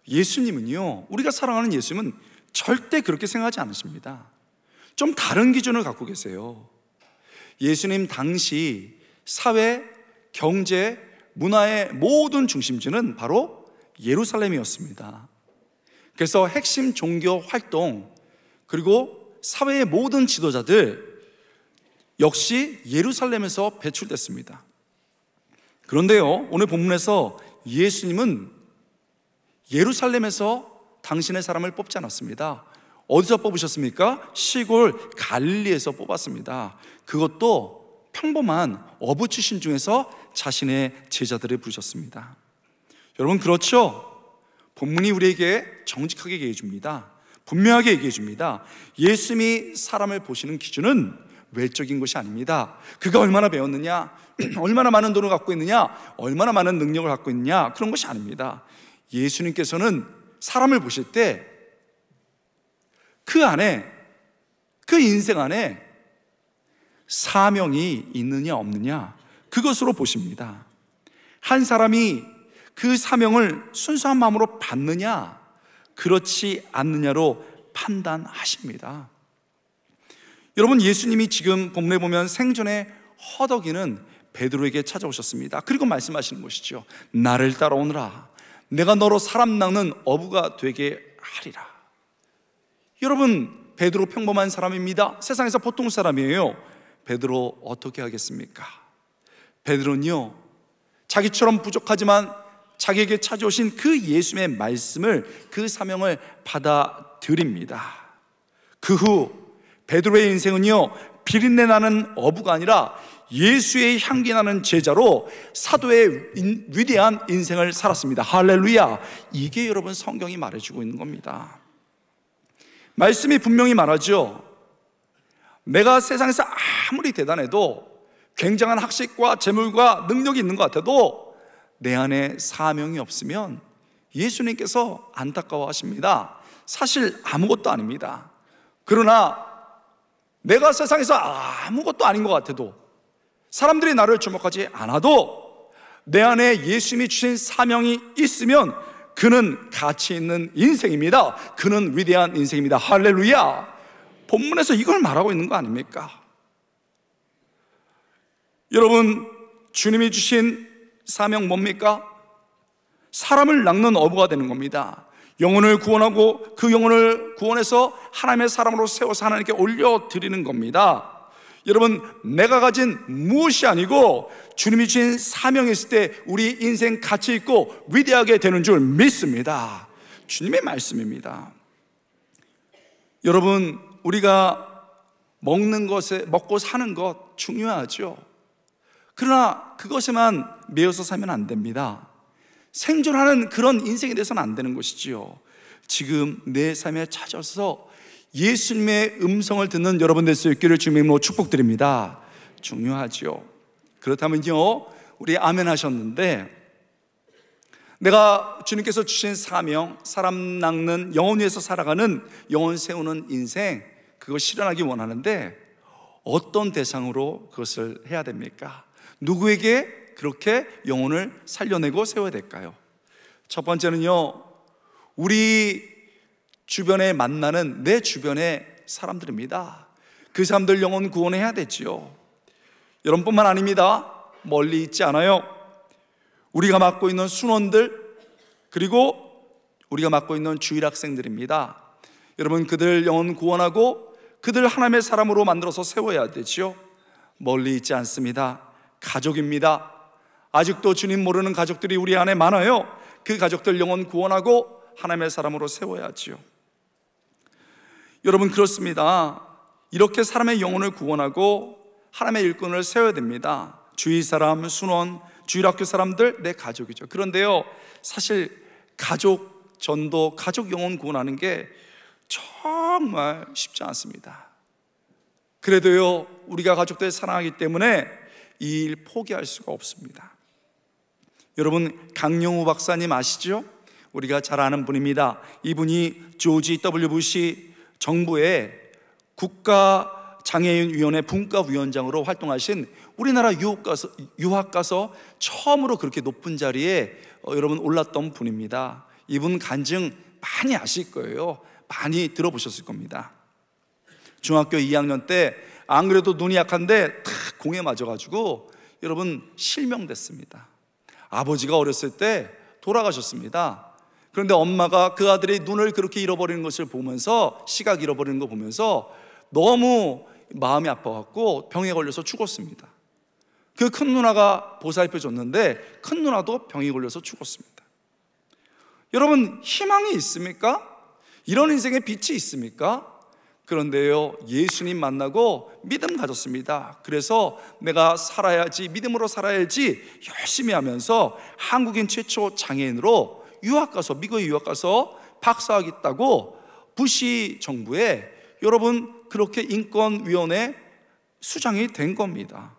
예수님은요, 우리가 사랑하는 예수님은 절대 그렇게 생각하지 않으십니다. 좀 다른 기준을 갖고 계세요. 예수님 당시 사회, 경제, 문화의 모든 중심지는 바로 예루살렘이었습니다. 그래서 핵심 종교 활동, 그리고 사회의 모든 지도자들 역시 예루살렘에서 배출됐습니다. 그런데요, 오늘 본문에서 예수님은 예루살렘에서 당신의 사람을 뽑지 않았습니다. 어디서 뽑으셨습니까? 시골 갈릴리에서 뽑았습니다. 그것도 평범한 어부 출신 중에서 자신의 제자들을 부르셨습니다. 여러분, 그렇죠? 본문이 우리에게 정직하게 얘기해 줍니다. 분명하게 얘기해 줍니다. 예수님이 사람을 보시는 기준은 외적인 것이 아닙니다. 그가 얼마나 배웠느냐, 얼마나 많은 돈을 갖고 있느냐, 얼마나 많은 능력을 갖고 있느냐, 그런 것이 아닙니다. 예수님께서는 사람을 보실 때 그 안에, 그 인생 안에 사명이 있느냐 없느냐, 그것으로 보십니다. 한 사람이 그 사명을 순수한 마음으로 받느냐, 그렇지 않느냐로 판단하십니다. 여러분, 예수님이 지금 본문에 보면 생전에 허덕이는 베드로에게 찾아오셨습니다. 그리고 말씀하시는 것이죠. 나를 따라오너라. 내가 너로 사람 낚는 어부가 되게 하리라. 여러분, 베드로 평범한 사람입니다. 세상에서 보통 사람이에요. 베드로 어떻게 하겠습니까? 베드로는요, 자기처럼 부족하지만 자기에게 찾아오신 그 예수님의 말씀을, 그 사명을 받아들입니다. 그 후 베드로의 인생은요, 비린내 나는 어부가 아니라 예수의 향기 나는 제자로 사도의 위대한 인생을 살았습니다. 할렐루야! 이게 여러분 성경이 말해주고 있는 겁니다. 말씀이 분명히 말하죠. 내가 세상에서 아무리 대단해도, 굉장한 학식과 재물과 능력이 있는 것 같아도 내 안에 사명이 없으면 예수님께서 안타까워하십니다. 사실 아무것도 아닙니다. 그러나 내가 세상에서 아무것도 아닌 것 같아도, 사람들이 나를 주목하지 않아도 내 안에 예수님이 주신 사명이 있으면 그는 가치 있는 인생입니다. 그는 위대한 인생입니다. 할렐루야! 본문에서 이걸 말하고 있는 거 아닙니까? 여러분, 주님이 주신 사명 뭡니까? 사람을 낚는 어부가 되는 겁니다. 영혼을 구원하고 그 영혼을 구원해서 하나님의 사람으로 세워서 하나님께 올려드리는 겁니다. 여러분, 내가 가진 무엇이 아니고 주님이 주신 사명이 있을 때 우리 인생 가치 있고 위대하게 되는 줄 믿습니다. 주님의 말씀입니다. 여러분, 우리가 먹는 것에, 먹고 사는 것 중요하죠. 그러나 그것에만 매여서 살면 안 됩니다. 생존하는 그런 인생이 돼서는 안 되는 것이지요. 지금 내 삶에 찾아서 예수님의 음성을 듣는 여러분 될 수 있기를 주님으로 축복드립니다. 중요하죠. 그렇다면요, 우리 아멘 하셨는데, 내가 주님께서 주신 사명, 사람 낚는, 영혼 위에서 살아가는, 영혼 세우는 인생, 그거 실현하기 원하는데 어떤 대상으로 그것을 해야 됩니까? 누구에게 그렇게 영혼을 살려내고 세워야 될까요? 첫 번째는요, 우리 주변에 만나는 내 주변의 사람들입니다. 그 사람들 영혼 구원해야 되지요. 여러분뿐만 아닙니다. 멀리 있지 않아요. 우리가 맡고 있는 순원들, 그리고 우리가 맡고 있는 주일 학생들입니다. 여러분, 그들 영혼 구원하고 그들 하나님의 사람으로 만들어서 세워야 되지요. 멀리 있지 않습니다. 가족입니다. 아직도 주님 모르는 가족들이 우리 안에 많아요. 그 가족들 영혼 구원하고 하나님의 사람으로 세워야지요. 여러분, 그렇습니다. 이렇게 사람의 영혼을 구원하고 하나님의 일꾼을 세워야 됩니다. 주위 사람, 순원, 주일학교 사람들, 내 가족이죠. 그런데요, 사실 가족 전도, 가족 영혼 구원하는 게 정말 쉽지 않습니다. 그래도요, 우리가 가족들 사랑하기 때문에 이 일 포기할 수가 없습니다. 여러분, 강영우 박사님 아시죠? 우리가 잘 아는 분입니다. 이분이 조지 W 부시 정부의 국가장애인위원회 분과위원장으로 활동하신 우리나라 유학 가서 처음으로 그렇게 높은 자리에 여러분 올랐던 분입니다. 이분 간증 많이 아실 거예요. 많이 들어보셨을 겁니다. 중학교 2학년 때 안 그래도 눈이 약한데 탁 공에 맞아가지고 여러분 실명됐습니다. 아버지가 어렸을 때 돌아가셨습니다. 그런데 엄마가 그 아들이 눈을 그렇게 잃어버리는 것을 보면서, 시각 잃어버리는 거 보면서 너무 마음이 아파갖고 병에 걸려서 죽었습니다. 그 큰 누나가 보살펴 줬는데 큰 누나도 병이 걸려서 죽었습니다. 여러분, 희망이 있습니까? 이런 인생에 빛이 있습니까? 그런데요, 예수님 만나고 믿음 가졌습니다. 그래서 내가 살아야지, 믿음으로 살아야지 열심히 하면서 한국인 최초 장애인으로 유학 가서, 미국에 유학 가서 박사학위 따고 부시 정부에 여러분 그렇게 인권위원회 수장이 된 겁니다.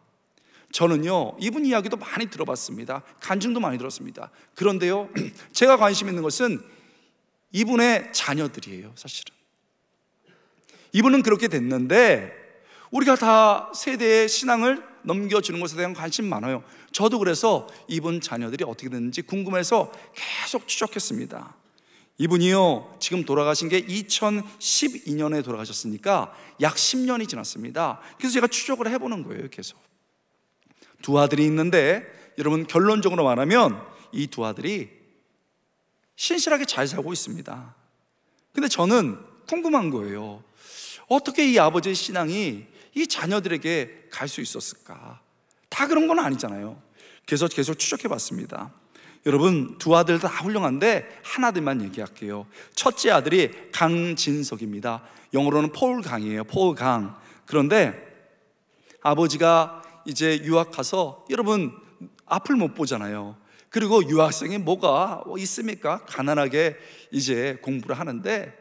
저는요, 이분 이야기도 많이 들어봤습니다. 간증도 많이 들었습니다. 그런데요, 제가 관심 있는 것은 이분의 자녀들이에요. 사실은 이분은 그렇게 됐는데 우리가 다 세대의 신앙을 넘겨주는 것에 대한 관심 많아요. 저도 그래서 이분 자녀들이 어떻게 됐는지 궁금해서 계속 추적했습니다. 이분이요, 지금 돌아가신 게 2012년에 돌아가셨으니까 약 10년이 지났습니다. 그래서 제가 추적을 해보는 거예요. 계속 두 아들이 있는데, 여러분 결론적으로 말하면 이 두 아들이 신실하게 잘 살고 있습니다. 근데 저는 궁금한 거예요. 어떻게 이 아버지의 신앙이 이 자녀들에게 갈 수 있었을까? 다 그런 건 아니잖아요. 그래서 계속 추적해 봤습니다. 여러분, 두 아들 다 훌륭한데 하나들만 얘기할게요. 첫째 아들이 강진석입니다. 영어로는 폴 강이에요. 폴 강. 그런데 아버지가 이제 유학 가서, 여러분 앞을 못 보잖아요. 그리고 유학생이 뭐가 있습니까? 가난하게 이제 공부를 하는데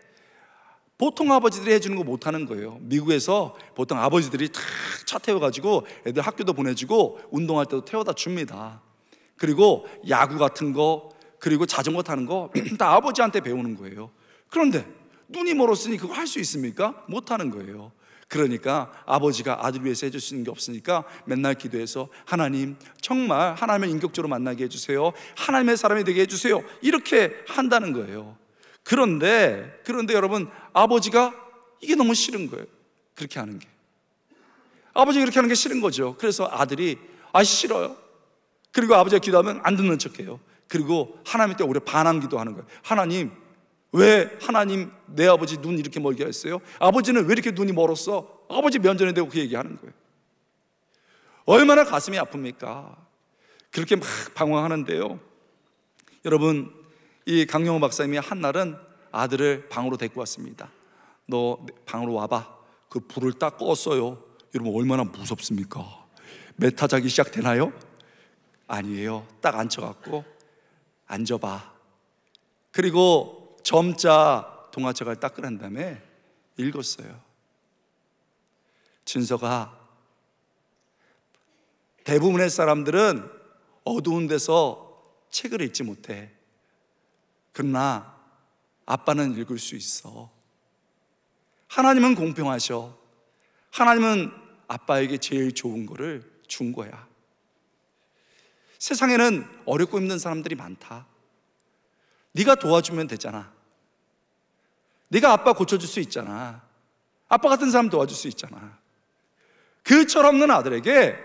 보통 아버지들이 해주는 거 못하는 거예요. 미국에서 보통 아버지들이 탁 차 태워가지고 애들 학교도 보내주고 운동할 때도 태워다 줍니다. 그리고 야구 같은 거, 그리고 자전거 타는 거 다 아버지한테 배우는 거예요. 그런데 눈이 멀었으니 그거 할 수 있습니까? 못하는 거예요. 그러니까 아버지가 아들 위해서 해줄 수 있는 게 없으니까 맨날 기도해서, 하나님 정말 하나님을 인격적으로 만나게 해주세요, 하나님의 사람이 되게 해주세요, 이렇게 한다는 거예요. 그런데 여러분, 아버지가 이게 너무 싫은 거예요. 그렇게 하는 게, 아버지가 그렇게 하는 게 싫은 거죠. 그래서 아들이 싫어요. 그리고 아버지가 기도하면 안 듣는 척해요. 그리고 하나님께 오히려 반항 기도하는 거예요. 하나님, 왜 하나님 내 아버지 눈 이렇게 멀게 했어요? 아버지는 왜 이렇게 눈이 멀었어? 아버지 면전에 대고 그 얘기하는 거예요. 얼마나 가슴이 아픕니까? 그렇게 막 방황하는데요, 여러분, 이 강영호 박사님이 한날은 아들을 방으로 데리고 왔습니다. 너 방으로 와봐. 그 불을 딱 껐어요. 여러분 얼마나 무섭습니까? 메타작이 시작되나요? 아니에요. 딱 앉혀갖고 앉아봐. 그리고 점자 동화책을 딱 꺼낸 다음에 읽었어요. 준서가, 대부분의 사람들은 어두운 데서 책을 읽지 못해. 그러나 아빠는 읽을 수 있어. 하나님은 공평하셔. 하나님은 아빠에게 제일 좋은 거를 준 거야. 세상에는 어렵고 힘든 사람들이 많다. 네가 도와주면 되잖아. 네가 아빠 고쳐줄 수 있잖아. 아빠 같은 사람 도와줄 수 있잖아. 그 철없는 아들에게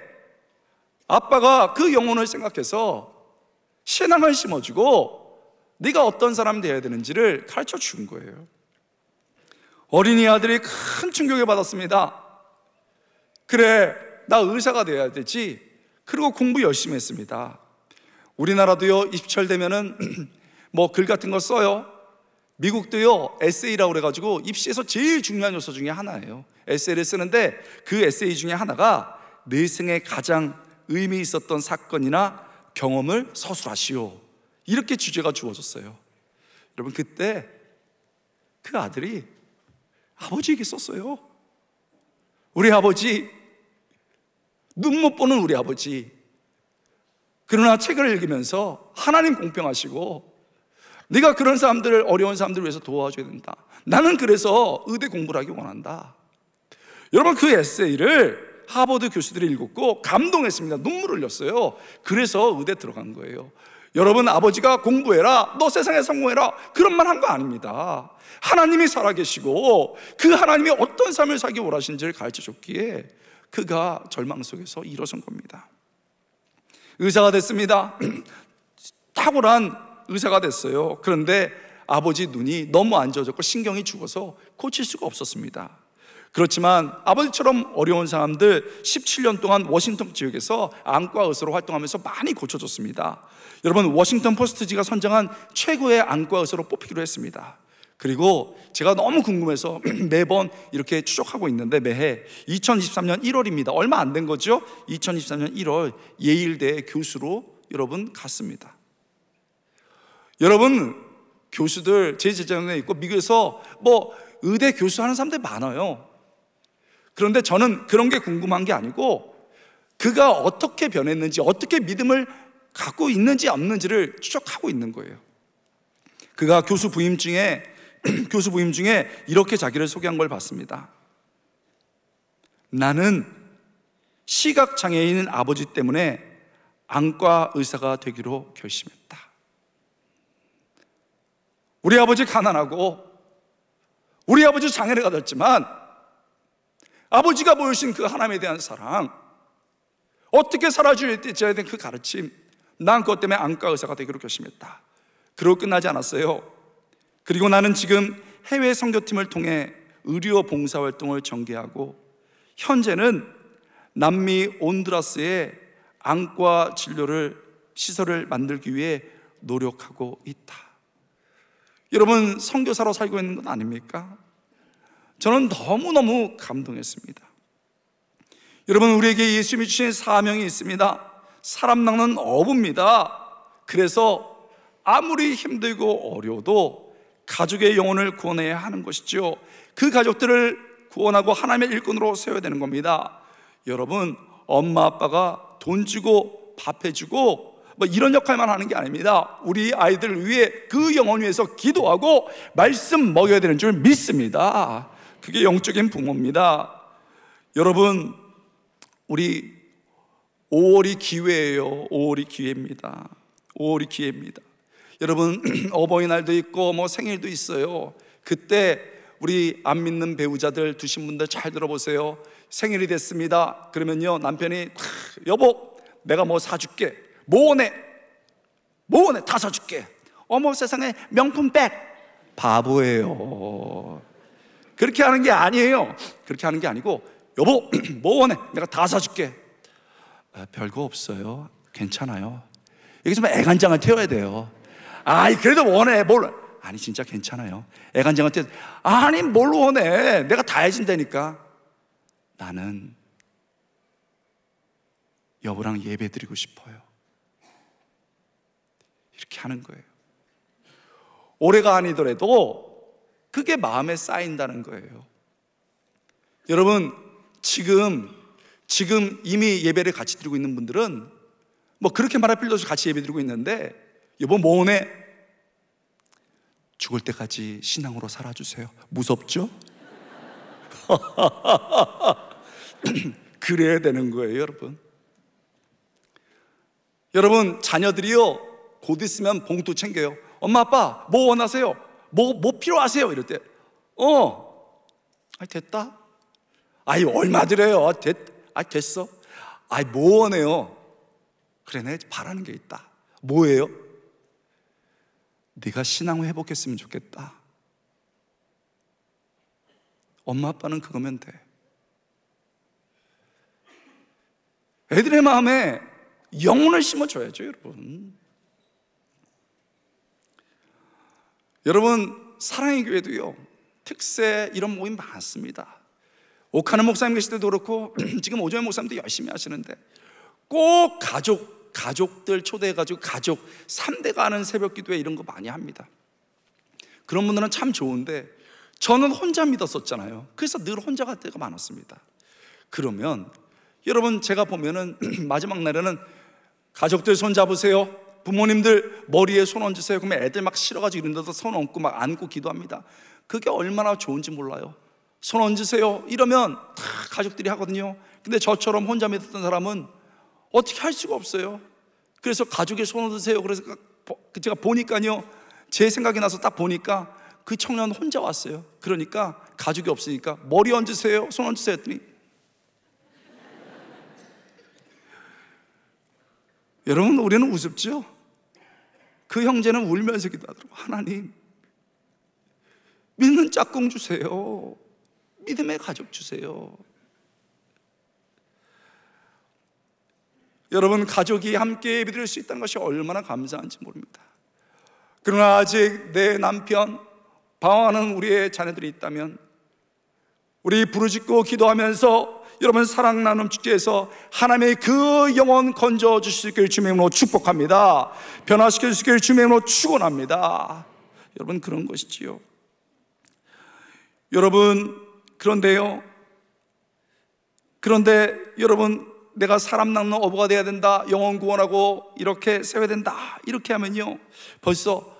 아빠가 그 영혼을 생각해서 신앙을 심어주고 네가 어떤 사람이 되어야 되는지를 가르쳐 준 거예요. 어린이 아들이 큰 충격을 받았습니다. 그래, 나 의사가 돼야 되지. 그리고 공부 열심히 했습니다. 우리나라도요, 입시철 되면은 뭐 글 같은 거 써요. 미국도요, 에세이라고 그래가지고 입시에서 제일 중요한 요소 중에 하나예요. 에세이를 쓰는데 그 에세이 중에 하나가 내 생에 가장 의미 있었던 사건이나 경험을 서술하시오. 이렇게 주제가 주어졌어요. 여러분, 그때 그 아들이 아버지에게 썼어요. 우리 아버지, 눈 못 보는 우리 아버지. 그러나 책을 읽으면서 하나님 공평하시고 네가 그런 사람들을, 어려운 사람들을 위해서 도와줘야 된다. 나는 그래서 의대 공부를 하기 원한다. 여러분, 그 에세이를 하버드 교수들이 읽었고 감동했습니다. 눈물을 흘렸어요. 그래서 의대 들어간 거예요. 여러분, 아버지가 공부해라, 너 세상에 성공해라, 그런 말 한 거 아닙니다. 하나님이 살아계시고 그 하나님이 어떤 삶을 살기 원하시는지를 가르쳐줬기에 그가 절망 속에서 일어선 겁니다. 의사가 됐습니다. 탁월한 의사가 됐어요. 그런데 아버지 눈이 너무 안 좋아졌고 신경이 죽어서 고칠 수가 없었습니다. 그렇지만 아버지처럼 어려운 사람들 17년 동안 워싱턴 지역에서 안과 의사로 활동하면서 많이 고쳐줬습니다. 여러분, 워싱턴 포스트지가 선정한 최고의 안과 의사로 뽑히기로 했습니다. 그리고 제가 너무 궁금해서 매번 이렇게 추적하고 있는데 매해 2023년 1월입니다. 얼마 안 된 거죠? 2023년 1월 예일대 교수로 여러분 갔습니다. 여러분, 교수들 제 제자에 있고 미국에서 뭐 의대 교수 하는 사람들 많아요. 그런데 저는 그런 게 궁금한 게 아니고 그가 어떻게 변했는지, 어떻게 믿음을 갖고 있는지 없는지를 추적하고 있는 거예요. 그가 교수 부임 중에 이렇게 자기를 소개한 걸 봤습니다. 나는 시각장애인 아버지 때문에 안과 의사가 되기로 결심했다. 우리 아버지 가난하고 우리 아버지 장애를 가졌지만 아버지가 보여주신 그 하나님에 대한 사랑, 어떻게 살아줘야 되는 그 가르침, 난 그것 때문에 안과 의사가 되기로 결심했다. 그러고 끝나지 않았어요. 그리고 나는 지금 해외 선교팀을 통해 의료 봉사활동을 전개하고 현재는 남미 온두라스에 안과 시설을 만들기 위해 노력하고 있다. 여러분, 선교사로 살고 있는 건 아닙니까? 저는 너무너무 감동했습니다. 여러분, 우리에게 예수님이 주신 사명이 있습니다. 사람 낚는 어부입니다. 그래서 아무리 힘들고 어려워도 가족의 영혼을 구원해야 하는 것이죠. 그 가족들을 구원하고 하나님의 일꾼으로 세워야 되는 겁니다. 여러분, 엄마 아빠가 돈 주고 밥 해주고 뭐 이런 역할만 하는 게 아닙니다. 우리 아이들을 위해 그 영혼 위해서 기도하고 말씀 먹여야 되는 줄 믿습니다. 그게 영적인 부모입니다. 여러분, 우리 5월이 기회예요. 5월이 기회입니다. 5월이 기회입니다. 여러분, 어버이날도 있고 뭐 생일도 있어요. 그때 우리 안 믿는 배우자들 두신 분들 잘 들어보세요. 생일이 됐습니다. 그러면요, 남편이 여보, 내가 뭐 사줄게. 뭐 원해? 다 사줄게. 어머 세상에, 명품 백. 바보예요. 그렇게 하는 게 아니에요. 그렇게 하는 게 아니고, 여보, 뭐 원해? 내가 다 사줄게. 별거 없어요. 괜찮아요. 여기 좀 애간장을 태워야 돼요. 아이, 그래도 원해. 뭘? 아니, 진짜 괜찮아요. 애간장을 태워. 아니, 뭘 원해? 내가 다 해준다니까. 나는 여보랑 예배 드리고 싶어요. 이렇게 하는 거예요. 올해가 아니더라도 그게 마음에 쌓인다는 거예요. 여러분, 지금 이미 예배를 같이 드리고 있는 분들은 뭐 그렇게 말할 필요도 없이 같이 예배 드리고 있는데, 여보 뭐네? 죽을 때까지 신앙으로 살아주세요. 무섭죠? 그래야 되는 거예요, 여러분. 여러분, 자녀들이요, 곧 있으면 봉투 챙겨요. 엄마 아빠 뭐 원하세요? 뭐 필요하세요? 이럴 때 됐다. 아이 얼마 드려요? 됐어. 아이 뭐 원해요? 그래, 내가 바라는 게 있다. 뭐예요? 네가 신앙을 회복했으면 좋겠다. 엄마 아빠는 그거면 돼. 애들의 마음에 영혼을 심어줘야죠, 여러분. 여러분, 사랑의 교회도요, 특세 이런 모임 많습니다. 옥하는 목사님 계실 때도 그렇고 지금 오정현 목사님도 열심히 하시는데, 꼭 가족들 초대해가지고 가족 3대가 하는 새벽 기도회 이런 거 많이 합니다. 그런 분들은 참 좋은데, 저는 혼자 믿었었잖아요. 그래서 늘 혼자 갈 때가 많았습니다. 그러면 여러분, 제가 보면은 마지막 날에는 가족들 손 잡으세요, 부모님들 머리에 손 얹으세요. 그러면 애들 막 싫어가지고 이런 데서 손 얹고 막 안고 기도합니다. 그게 얼마나 좋은지 몰라요. 손 얹으세요 이러면 다 가족들이 하거든요. 근데 저처럼 혼자 믿었던 사람은 어떻게 할 수가 없어요. 그래서 가족의 손 얹으세요. 그래서 제가 보니까요, 제 생각이 나서 딱 보니까 그 청년 혼자 왔어요. 그러니까 가족이 없으니까 머리 얹으세요, 손 얹으세요 했더니 여러분, 우리는 우습죠? 그 형제는 울면서 기도하더라고요. 하나님, 믿는 짝꿍 주세요. 믿음의 가족 주세요. 여러분, 가족이 함께 예배드릴 수 있다는 것이 얼마나 감사한지 모릅니다. 그러나 아직 내 남편, 방황하는 우리의 자녀들이 있다면 우리 부르짖고 기도하면서 여러분, 사랑 나눔 축제에서 하나님의 그 영혼 건져 주실 수 있기를 주님의 이름으로 축복합니다. 변화시켜 주실 수 있기를 주님의 이름으로 축원합니다. 여러분, 그런 것이지요. 여러분, 그런데 여러분, 내가 사람 낚는 어부가 돼야 된다, 영혼 구원하고 이렇게 세워야 된다, 이렇게 하면요, 벌써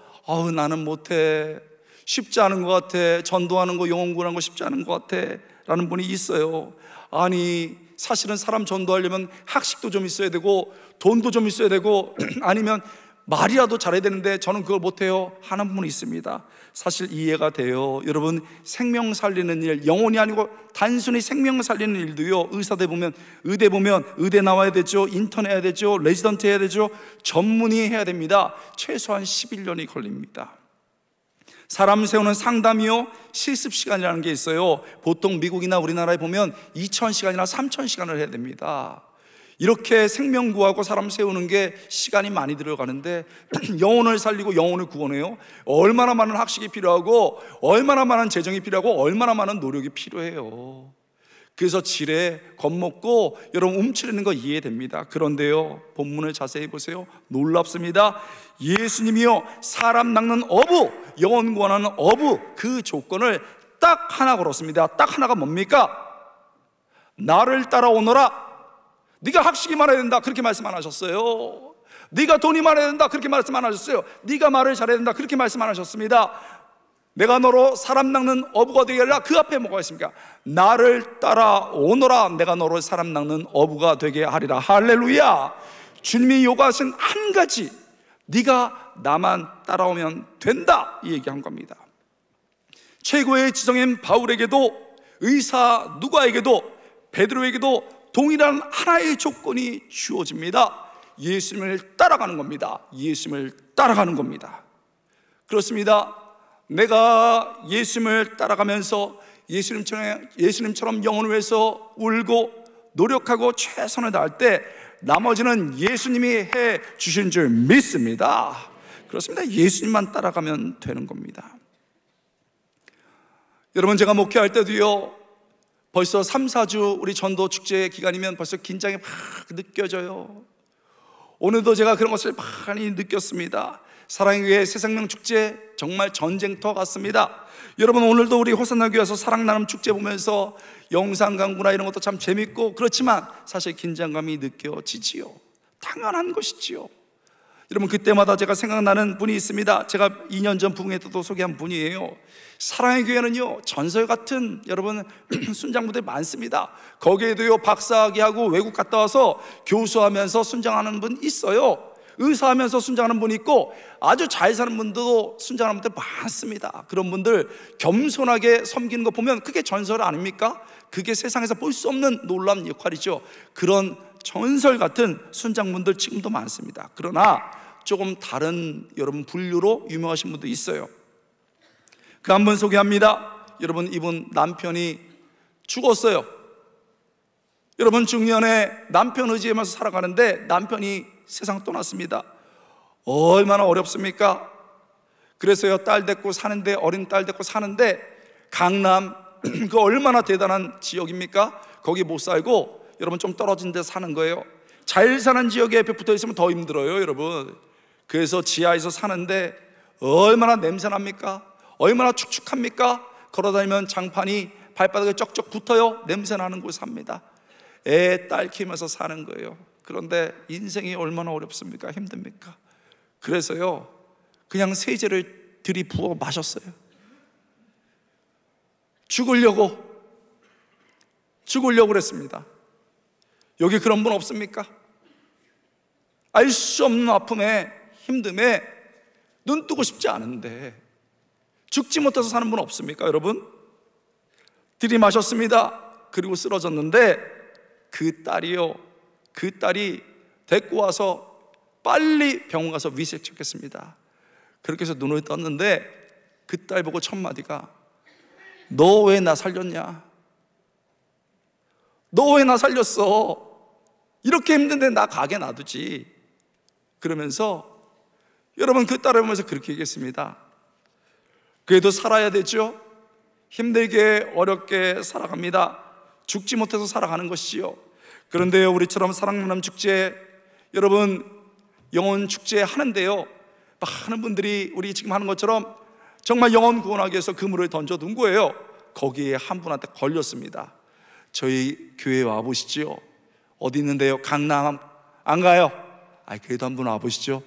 나는 못해, 쉽지 않은 것 같아, 전도하는 거, 영혼 구원하는 거 쉽지 않은 것 같아 라는 분이 있어요. 아니, 사실은 사람 전도하려면 학식도 좀 있어야 되고 돈도 좀 있어야 되고 아니면 말이라도 잘해야 되는데 저는 그걸 못해요 하는 분이 있습니다. 사실 이해가 돼요. 여러분, 생명 살리는 일, 영혼이 아니고 단순히 생명 살리는 일도요, 의대 보면 의대 나와야 되죠, 인턴 해야 되죠, 레지던트 해야 되죠, 전문의 해야 됩니다. 최소한 11년이 걸립니다. 사람 세우는 상담이요, 실습시간이라는 게 있어요. 보통 미국이나 우리나라에 보면 2000시간이나 3000시간을 해야 됩니다. 이렇게 생명 구하고 사람 세우는 게 시간이 많이 들어가는데 영혼을 살리고 영혼을 구원해요. 얼마나 많은 학식이 필요하고 얼마나 많은 재정이 필요하고 얼마나 많은 노력이 필요해요. 그래서 지레 겁먹고 여러분 움츠리는 거 이해됩니다. 그런데요, 본문을 자세히 보세요. 놀랍습니다. 예수님이요, 사람 낚는 어부, 영혼 구원하는 어부, 그 조건을 딱 하나 걸었습니다. 딱 하나가 뭡니까? 나를 따라오너라. 네가 학식이 많아야 된다, 그렇게 말씀 안 하셨어요. 네가 돈이 많아야 된다, 그렇게 말씀 안 하셨어요. 네가 말을 잘해야 된다, 그렇게 말씀 안 하셨습니다. 내가 너로 사람 낚는 어부가 되게 하라. 그 앞에 뭐가 있습니까? 나를 따라오너라. 내가 너로 사람 낚는 어부가 되게 하리라. 할렐루야. 주님이 요구하신 한 가지, 네가 나만 따라오면 된다, 이 얘기한 겁니다. 최고의 지성인 바울에게도, 의사 누가에게도, 베드로에게도 동일한 하나의 조건이 주어집니다. 예수님을 따라가는 겁니다. 예수님을 따라가는 겁니다. 그렇습니다. 내가 예수님을 따라가면서 예수님처럼 영혼을 위해서 울고 노력하고 최선을 다할 때 나머지는 예수님이 해 주신 줄 믿습니다. 그렇습니다. 예수님만 따라가면 되는 겁니다. 여러분, 제가 목회할 때도요, 벌써 3, 4주 우리 전도 축제 기간이면 벌써 긴장이 막 느껴져요. 오늘도 제가 그런 것을 많이 느꼈습니다. 사랑의 교회 새생명 축제 정말 전쟁터 같습니다. 여러분, 오늘도 우리 호산나 교회에서 사랑 나눔 축제 보면서 영상 강구나 이런 것도 참 재밌고 그렇지만 사실 긴장감이 느껴지지요. 당연한 것이지요. 여러분, 그때마다 제가 생각나는 분이 있습니다. 제가 2년 전 부흥회 때도 소개한 분이에요. 사랑의 교회는요, 전설 같은 여러분 순장분들이 많습니다. 거기에도요, 박사학위하고 외국 갔다 와서 교수하면서 순장하는 분 있어요. 의사하면서 순장하는 분 있고 아주 잘 사는 분들도 순장하는 분들 많습니다. 그런 분들 겸손하게 섬기는 거 보면 그게 전설 아닙니까? 그게 세상에서 볼 수 없는 놀라운 역할이죠. 그런 전설 같은 순장분들 지금도 많습니다. 그러나 조금 다른 여러분 분류로 유명하신 분도 있어요. 그 한 분 소개합니다. 여러분, 이분 남편이 죽었어요. 여러분, 중년에 남편 의지하면서 살아가는데 남편이 세상 떠났습니다. 얼마나 어렵습니까? 그래서요, 딸 데리고 사는데, 어린 딸 데리고 사는데 강남 그 얼마나 대단한 지역입니까? 거기 못 살고 여러분 좀 떨어진 데 사는 거예요. 잘 사는 지역에 옆에 붙어 있으면 더 힘들어요, 여러분. 그래서 지하에서 사는데 얼마나 냄새납니까? 얼마나 축축합니까? 걸어다니면 장판이 발바닥에 쩍쩍 붙어요. 냄새나는 곳에 삽니다. 애, 딸 키우면서 사는 거예요. 그런데 인생이 얼마나 어렵습니까? 힘듭니까? 그래서요, 그냥 세제를 들이부어 마셨어요. 죽으려고 그랬습니다. 여기 그런 분 없습니까? 알 수 없는 아픔에 힘듦에 눈 뜨고 싶지 않은데 죽지 못해서 사는 분 없습니까, 여러분? 들이마셨습니다. 그리고 쓰러졌는데 그 딸이 데리고 와서 빨리 병원 가서 위색시켰습니다. 그렇게 해서 눈을 떴는데 그 딸 보고 첫 마디가 너 왜 나 살렸냐? 너 왜 나 살렸어? 이렇게 힘든데 나 가게 놔두지. 그러면서 여러분, 그 딸을 보면서 그렇게 얘기했습니다. 그래도 살아야 되죠. 힘들게 어렵게 살아갑니다. 죽지 못해서 살아가는 것이지요. 그런데요, 우리처럼 사랑나눔 축제, 여러분 영혼 축제 하는데요, 많은 분들이 우리 지금 하는 것처럼 정말 영혼 구원하기 위해서 그물을 던져둔 거예요. 거기에 한 분한테 걸렸습니다. 저희 교회에 와보시죠. 어디 있는데요? 강남 안 가요? 그래도 한번 와보시죠.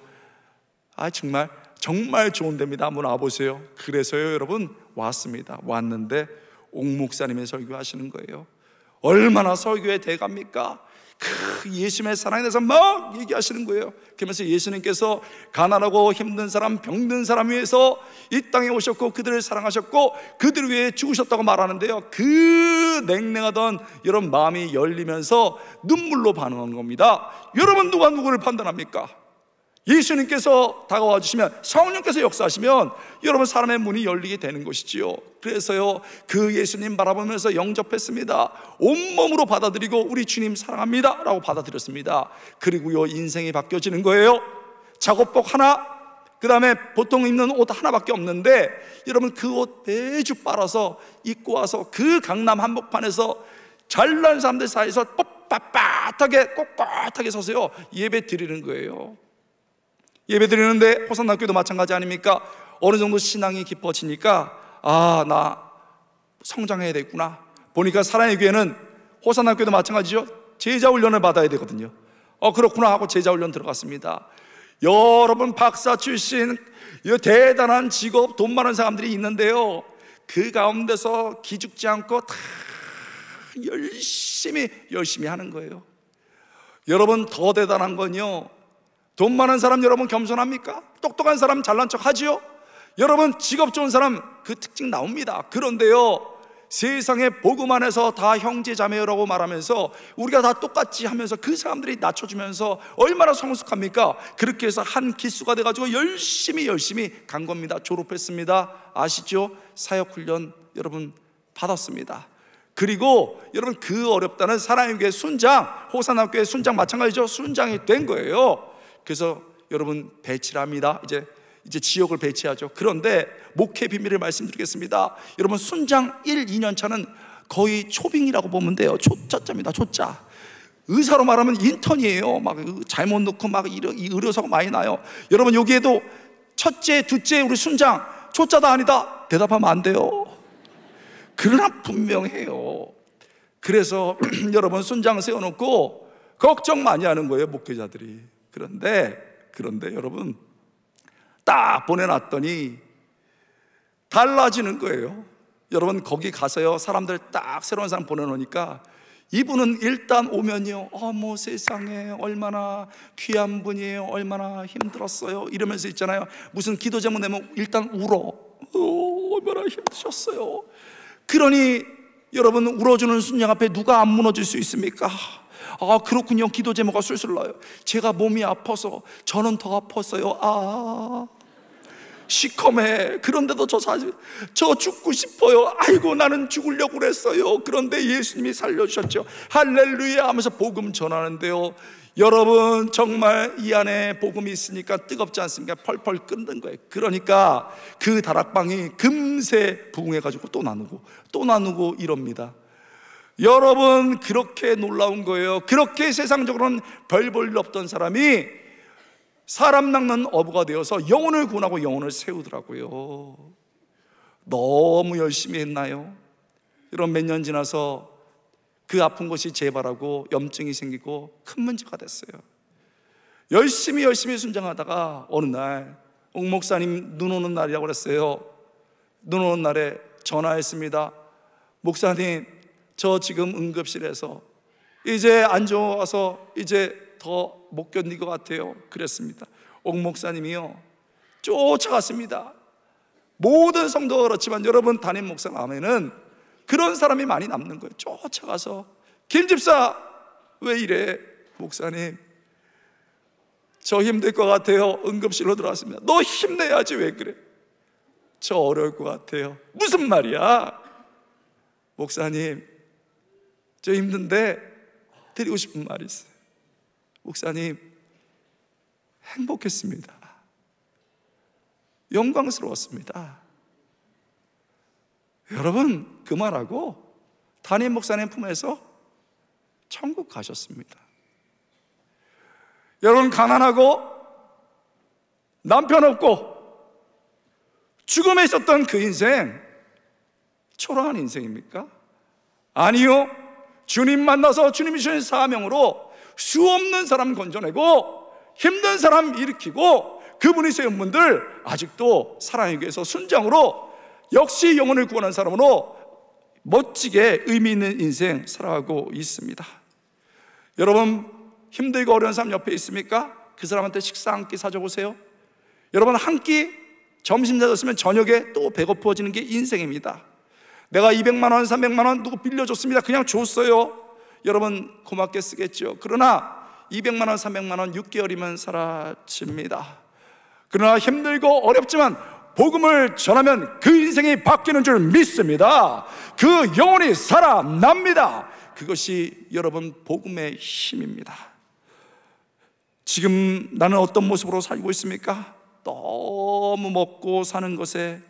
정말 좋은 데입니다. 한번 와보세요. 그래서요, 여러분 왔습니다. 왔는데 옥 목사님의 설교하시는 거예요. 얼마나 설교의 대가입니까? 그 예수님의 사랑에 대해서 막 얘기하시는 거예요. 그러면서 예수님께서 가난하고 힘든 사람, 병든 사람 위해서 이 땅에 오셨고 그들을 사랑하셨고 그들을 위해 죽으셨다고 말하는데요, 그 냉랭하던 여러분 마음이 열리면서 눈물로 반응한 겁니다. 여러분, 누가 누구를 판단합니까? 예수님께서 다가와 주시면, 성령께서 역사하시면 여러분 사람의 문이 열리게 되는 것이지요. 그래서요, 그 예수님 바라보면서 영접했습니다. 온몸으로 받아들이고 우리 주님 사랑합니다 라고 받아들였습니다. 그리고요, 인생이 바뀌어지는 거예요. 작업복 하나, 그 다음에 보통 입는 옷 하나밖에 없는데 여러분 그 옷 매주 빨아서 입고 와서 그 강남 한복판에서 잘난 사람들 사이에서 빳빳하게 꼿꼿하게 서서요 예배 드리는 거예요. 예배 드리는데 호산학교도 마찬가지 아닙니까? 어느 정도 신앙이 깊어지니까 나 성장해야 되겠구나. 보니까 사랑의 교회는 호산학교도 마찬가지죠. 제자 훈련을 받아야 되거든요. 그렇구나 하고 제자 훈련 들어갔습니다. 여러분 박사 출신 대단한 직업, 돈 많은 사람들이 있는데요, 그 가운데서 기죽지 않고 다 열심히 하는 거예요. 여러분, 더 대단한 건요, 돈 많은 사람 여러분 겸손합니까? 똑똑한 사람 잘난 척 하지요? 여러분, 직업 좋은 사람 그 특징 나옵니다. 그런데요, 세상에 복음 안에서 다 형제 자매라고 말하면서 우리가 다 똑같이 하면서 그 사람들이 낮춰주면서 얼마나 성숙합니까? 그렇게 해서 한 기수가 돼가지고 열심히 간 겁니다. 졸업했습니다. 아시죠? 사역훈련 여러분 받았습니다. 그리고 여러분, 그 어렵다는 사랑의 교회 순장, 호산학교의 순장 마찬가지죠. 순장이 된 거예요. 그래서 여러분 배치를 합니다. 이제 지역을 배치하죠. 그런데 목회 비밀을 말씀드리겠습니다. 여러분, 순장 1, 2년 차는 거의 초빙이라고 보면 돼요. 초짜입니다. 초짜. 의사로 말하면 인턴이에요. 막 잘못 넣고 막 의료사고 많이 나요. 여러분, 여기에도 첫째, 둘째, 우리 순장 초짜다 아니다 대답하면 안 돼요. 그러나 분명해요. 그래서 여러분, 순장 세워놓고 걱정 많이 하는 거예요, 목회자들이. 그런데 여러분, 딱 보내놨더니 달라지는 거예요. 여러분, 거기 가서요, 사람들 딱 새로운 사람 보내놓으니까 이분은 일단 오면요, 어머 세상에 얼마나 귀한 분이에요, 얼마나 힘들었어요 이러면서 있잖아요. 무슨 기도 제목 내면 일단 울어. 얼마나 힘드셨어요. 그러니 여러분, 울어주는 순장 앞에 누가 안 무너질 수 있습니까? 아, 그렇군요. 기도 제목가 술술 나요. 제가 몸이 아파서 저는 더 아팠어요. 시커매. 그런데도 저 죽고 싶어요. 아이고, 나는 죽으려고 그랬어요. 그런데 예수님이 살려주셨죠. 할렐루야 하면서 복음 전하는데요, 여러분, 정말 이 안에 복음이 있으니까 뜨겁지 않습니까? 펄펄 끓는 거예요. 그러니까 그 다락방이 금세 부흥해가지고 또 나누고 이럽니다. 여러분, 그렇게 놀라운 거예요. 그렇게 세상적으로는 별 볼 일 없던 사람이 사람 낚는 어부가 되어서 영혼을 구원하고 영혼을 세우더라고요. 너무 열심히 했나요? 여러분, 몇 년 지나서 그 아픈 것이 재발하고 염증이 생기고 큰 문제가 됐어요. 열심히 순장하다가 어느 날 옥 목사님 눈 오는 날이라고 그랬어요. 눈 오는 날에 전화했습니다. 목사님, 저 지금 응급실에서 이제 안 좋아서 이제 더 못 견딜 것 같아요. 그랬습니다. 옥 목사님이요, 쫓아갔습니다. 모든 성도가 그렇지만 여러분, 담임 목사 안에는 그런 사람이 많이 남는 거예요. 쫓아가서, 김 집사 왜 이래? 목사님, 저 힘들 것 같아요. 응급실로 들어왔습니다. 너 힘내야지, 왜 그래? 저 어려울 것 같아요. 무슨 말이야? 목사님, 저 힘든데 드리고 싶은 말이 있어요. 목사님, 행복했습니다. 영광스러웠습니다. 여러분, 그 말하고 담임 목사님 품에서 천국 가셨습니다. 여러분, 가난하고 남편 없고 죽음에 있었던 그 인생 초라한 인생입니까? 아니요. 주님 만나서 주님이 주신 사명으로 수없는 사람 건져내고 힘든 사람 일으키고 그분이 세운 분들 아직도 사랑의 교회에서 순장으로 역시 영혼을 구원한 사람으로 멋지게 의미 있는 인생 살아가고 있습니다. 여러분, 힘들고 어려운 사람 옆에 있습니까? 그 사람한테 식사 한 끼 사줘보세요. 여러분, 한 끼 점심 사줬으면 저녁에 또 배고파지는 게 인생입니다. 내가 200만 원, 300만 원 누구 빌려줬습니다. 그냥 줬어요. 여러분, 고맙게 쓰겠죠. 그러나 200만 원, 300만 원 6개월이면 사라집니다. 그러나 힘들고 어렵지만 복음을 전하면 그 인생이 바뀌는 줄 믿습니다. 그 영혼이 살아납니다. 그것이 여러분 복음의 힘입니다. 지금 나는 어떤 모습으로 살고 있습니까? 너무 먹고 사는 것에,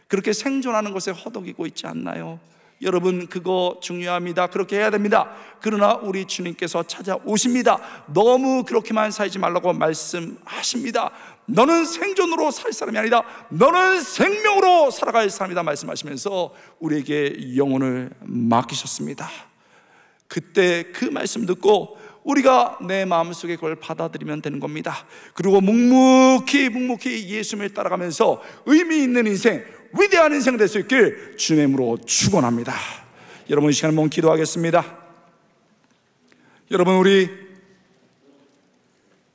그렇게 생존하는 것에 허덕이고 있지 않나요? 여러분, 그거 중요합니다. 그렇게 해야 됩니다. 그러나 우리 주님께서 찾아오십니다. 너무 그렇게만 살지 말라고 말씀하십니다. 너는 생존으로 살 사람이 아니다, 너는 생명으로 살아갈 사람이다 말씀하시면서 우리에게 영혼을 맡기셨습니다. 그때 그 말씀 듣고 우리가 내 마음속에 그걸 받아들이면 되는 겁니다. 그리고 묵묵히 예수님을 따라가면서 의미 있는 인생, 위대한 인생 될 수 있길 주님의 이름으로 축원합니다. 여러분, 이 시간에 한번 기도하겠습니다. 여러분, 우리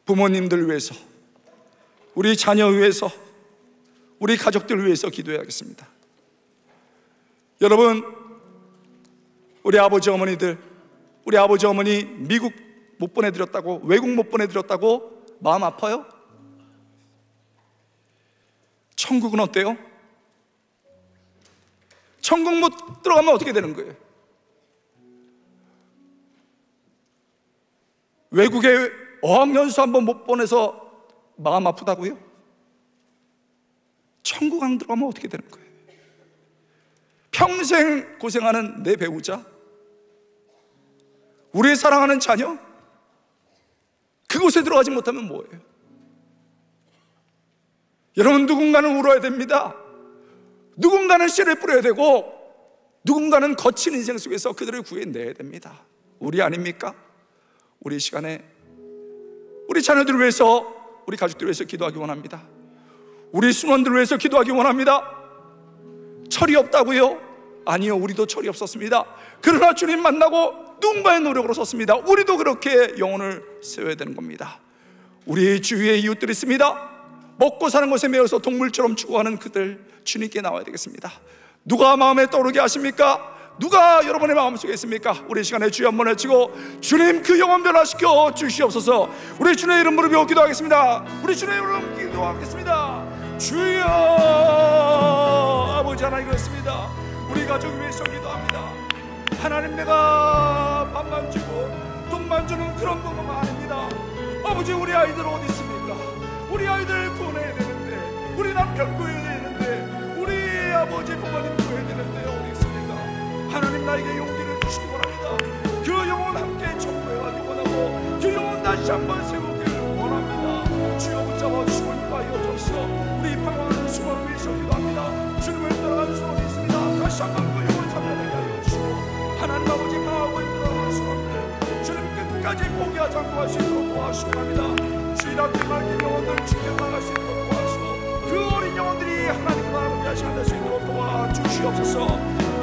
부모님들 위해서, 우리 자녀 위해서, 우리 가족들 위해서 기도해야겠습니다. 여러분, 우리 아버지 어머니들, 우리 아버지 어머니 미국 못 보내드렸다고, 외국 못 보내드렸다고 마음 아파요? 천국은 어때요? 천국 못 들어가면 어떻게 되는 거예요? 외국에 어학연수 한번 못 보내서 마음 아프다고요? 천국 안 들어가면 어떻게 되는 거예요? 평생 고생하는 내 배우자, 우리의 사랑하는 자녀, 그곳에 들어가지 못하면 뭐예요? 여러분, 누군가는 울어야 됩니다. 누군가는 씨를 뿌려야 되고, 누군가는 거친 인생 속에서 그들을 구해내야 됩니다. 우리 아닙니까? 우리 이 시간에 우리 자녀들을 위해서, 우리 가족들을 위해서 기도하기 원합니다. 우리 순원들을 위해서 기도하기 원합니다. 철이 없다고요? 아니요, 우리도 철이 없었습니다. 그러나 주님 만나고 누군가의 노력으로 섰습니다. 우리도 그렇게 영혼을 세워야 되는 겁니다. 우리 주위에 이웃들이 있습니다. 먹고 사는 것에 매여서 동물처럼 추구하는 그들, 주님께 나와야 되겠습니다. 누가 마음에 떠오르게 하십니까? 누가 여러분의 마음속에 있습니까? 우리 시간에 주여 한번 외치고, 주님 그 영혼 변화시켜 주시옵소서. 우리 주님의 이름 부르며 기도하겠습니다. 우리 주님의 이름 기도하겠습니다. 주여. 아버지 하나님, 그렇습니다. 우리 가족 위해서 기도합니다. 하나님, 내가 밥만 주고 돈만 주는 그런 부모가 아닙니다. 아버지, 우리 아이들 어디 있습니까? 우리 아이들 구원해야 되는데, 우리 남편 구해야 되는데, 우리 아버지 부모님 구해야 되는데 어디 있습니까? 하나님, 나에게 용기를 주시기 원합니다. 그 영혼 함께 청구해가기 원하고, 그 영혼 다시 한번 세우기를 원합니다. 주여 붙잡아 주시고 인도하여 주옵소서. 우리 방황하는 수고를 위해서 기도합니다. 주님을 따라가는 수고가 있습니다. 다시 한번 그 영혼을 찾아내게 하여 주시고, 하나님 아버지, 강하고 힘들어하는 수고를 주님 끝까지 포기하지 않고 할 수 있도록 도와주시기 바랍니다. 주일 앞에 맑은 영혼들을 지켜 나갈 수 있도록 도와주시고, 그 어린 영혼들이 하나님의 나라를 위한 시간 될 수 있도록 도와주시옵소서.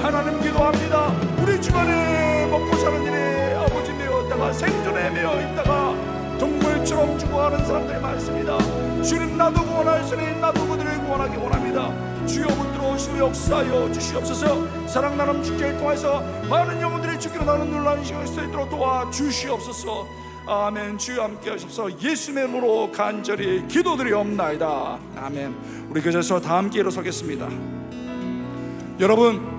하나님, 기도합니다. 우리 주변에 먹고 사는 일에 아버지 매였다가, 생존에 매여 있다가 동물처럼 죽어가는 사람들이 많습니다. 주님, 나도 구원하시니 나도 그들을 구원하기 원합니다. 주여 붙들어 오시며 역사하여 주시옵소서. 사랑 나눔 축제를 통해서 많은 영혼들이 죽기로 나는 놀라운 시간이 있도록 도와주시옵소서. 아멘. 주여 함께 하셔서 예수님의 이름으로 간절히 기도드리옵나이다. 아멘. 우리 그 자리에서 다 함께 일어서겠습니다. 여러분,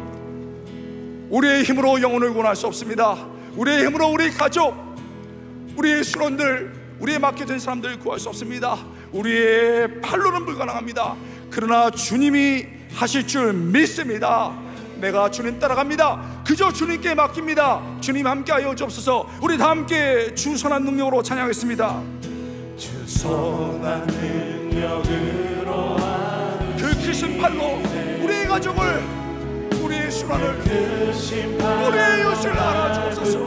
우리의 힘으로 영혼을 구원할 수 없습니다. 우리의 힘으로 우리 가족, 우리의 순원들, 우리의 맡겨진 사람들을 구할 수 없습니다. 우리의 팔로는 불가능합니다. 그러나 주님이 하실 줄 믿습니다. 내가 주님 따라갑니다. 그저 주님께 맡깁니다. 주님 함께하여 주옵소서. 우리 다 함께 주 선한 능력으로 찬양하겠습니다. 주 선한 능력으로 그 크신 팔로 우리의 가족을, 우리의 순환을, 우리의 이웃을 알아주옵소서.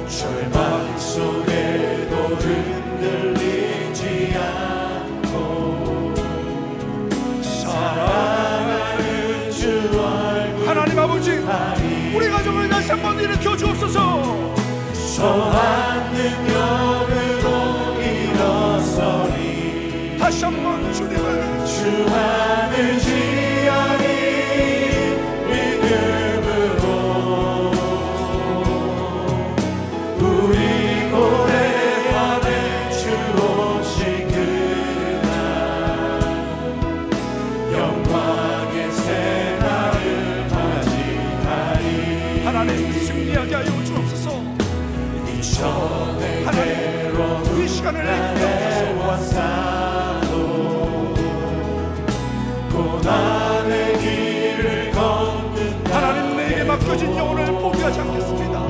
절망 속에도 흔들리지 않고 사랑하는 주 얼굴, 하나님 아버지, 우리 가족을 다시 한번 일으켜 주옵소서. 선한 능력으로 일어서리 다시 한번 주님을 주 안을 지향이 믿음으로 우리 고대함에 주 오신 그날 영광의 새날을 맞이하리. 하나님, 승리하게 하여 주옵소서. 하나님, 이 시간을 내려와사도 고난의 길을 걷는다. 하나님, 내게 맡겨진 영혼을 포기하지 않겠습니다.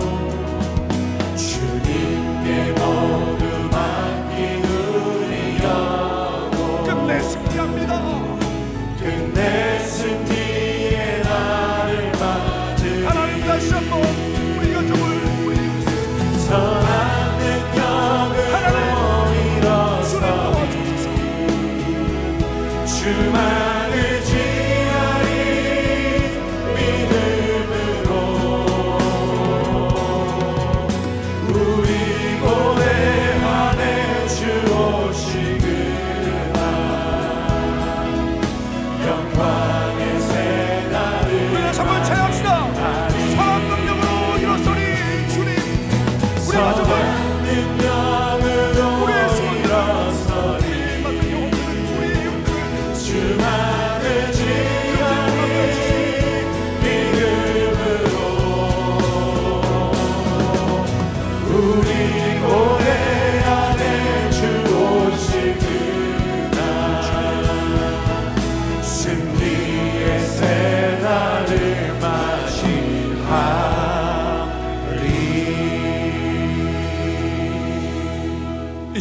주님께 모두 맡긴 우리 영혼 끝내 승리합니다. 끝내 승리의 날을 맞으리. 하나님, 다시 한번 우리 가족을, 우리 이웃을 선한 능력으로 일어서리 주만을 지향이 믿음으로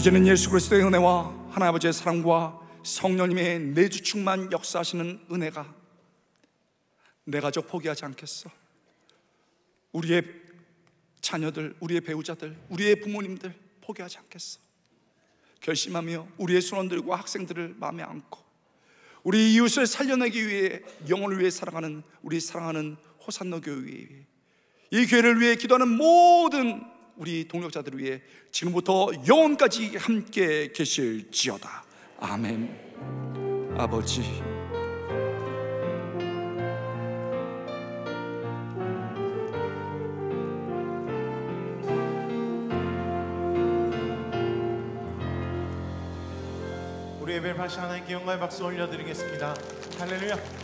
이제는 예수 그리스도의 은혜와 하나님 아버지의 사랑과 성령님의 내주 충만 역사하시는 은혜가 내 가족 포기하지 않겠어. 우리의 자녀들, 우리의 배우자들, 우리의 부모님들 포기하지 않겠어. 결심하며 우리의 수원들과 학생들을 마음에 안고 우리 이웃을 살려내기 위해 영혼을 위해 살아가는 우리 사랑하는 호산노 교회 위해 이 교회를 위해 기도하는 모든 우리 동역자들을 위해 지금부터 영원까지 함께 계실지어다. 아멘. 아버지, 우리 예배를 다시 하나님께 영광의 박수 올려드리겠습니다. 할렐루야.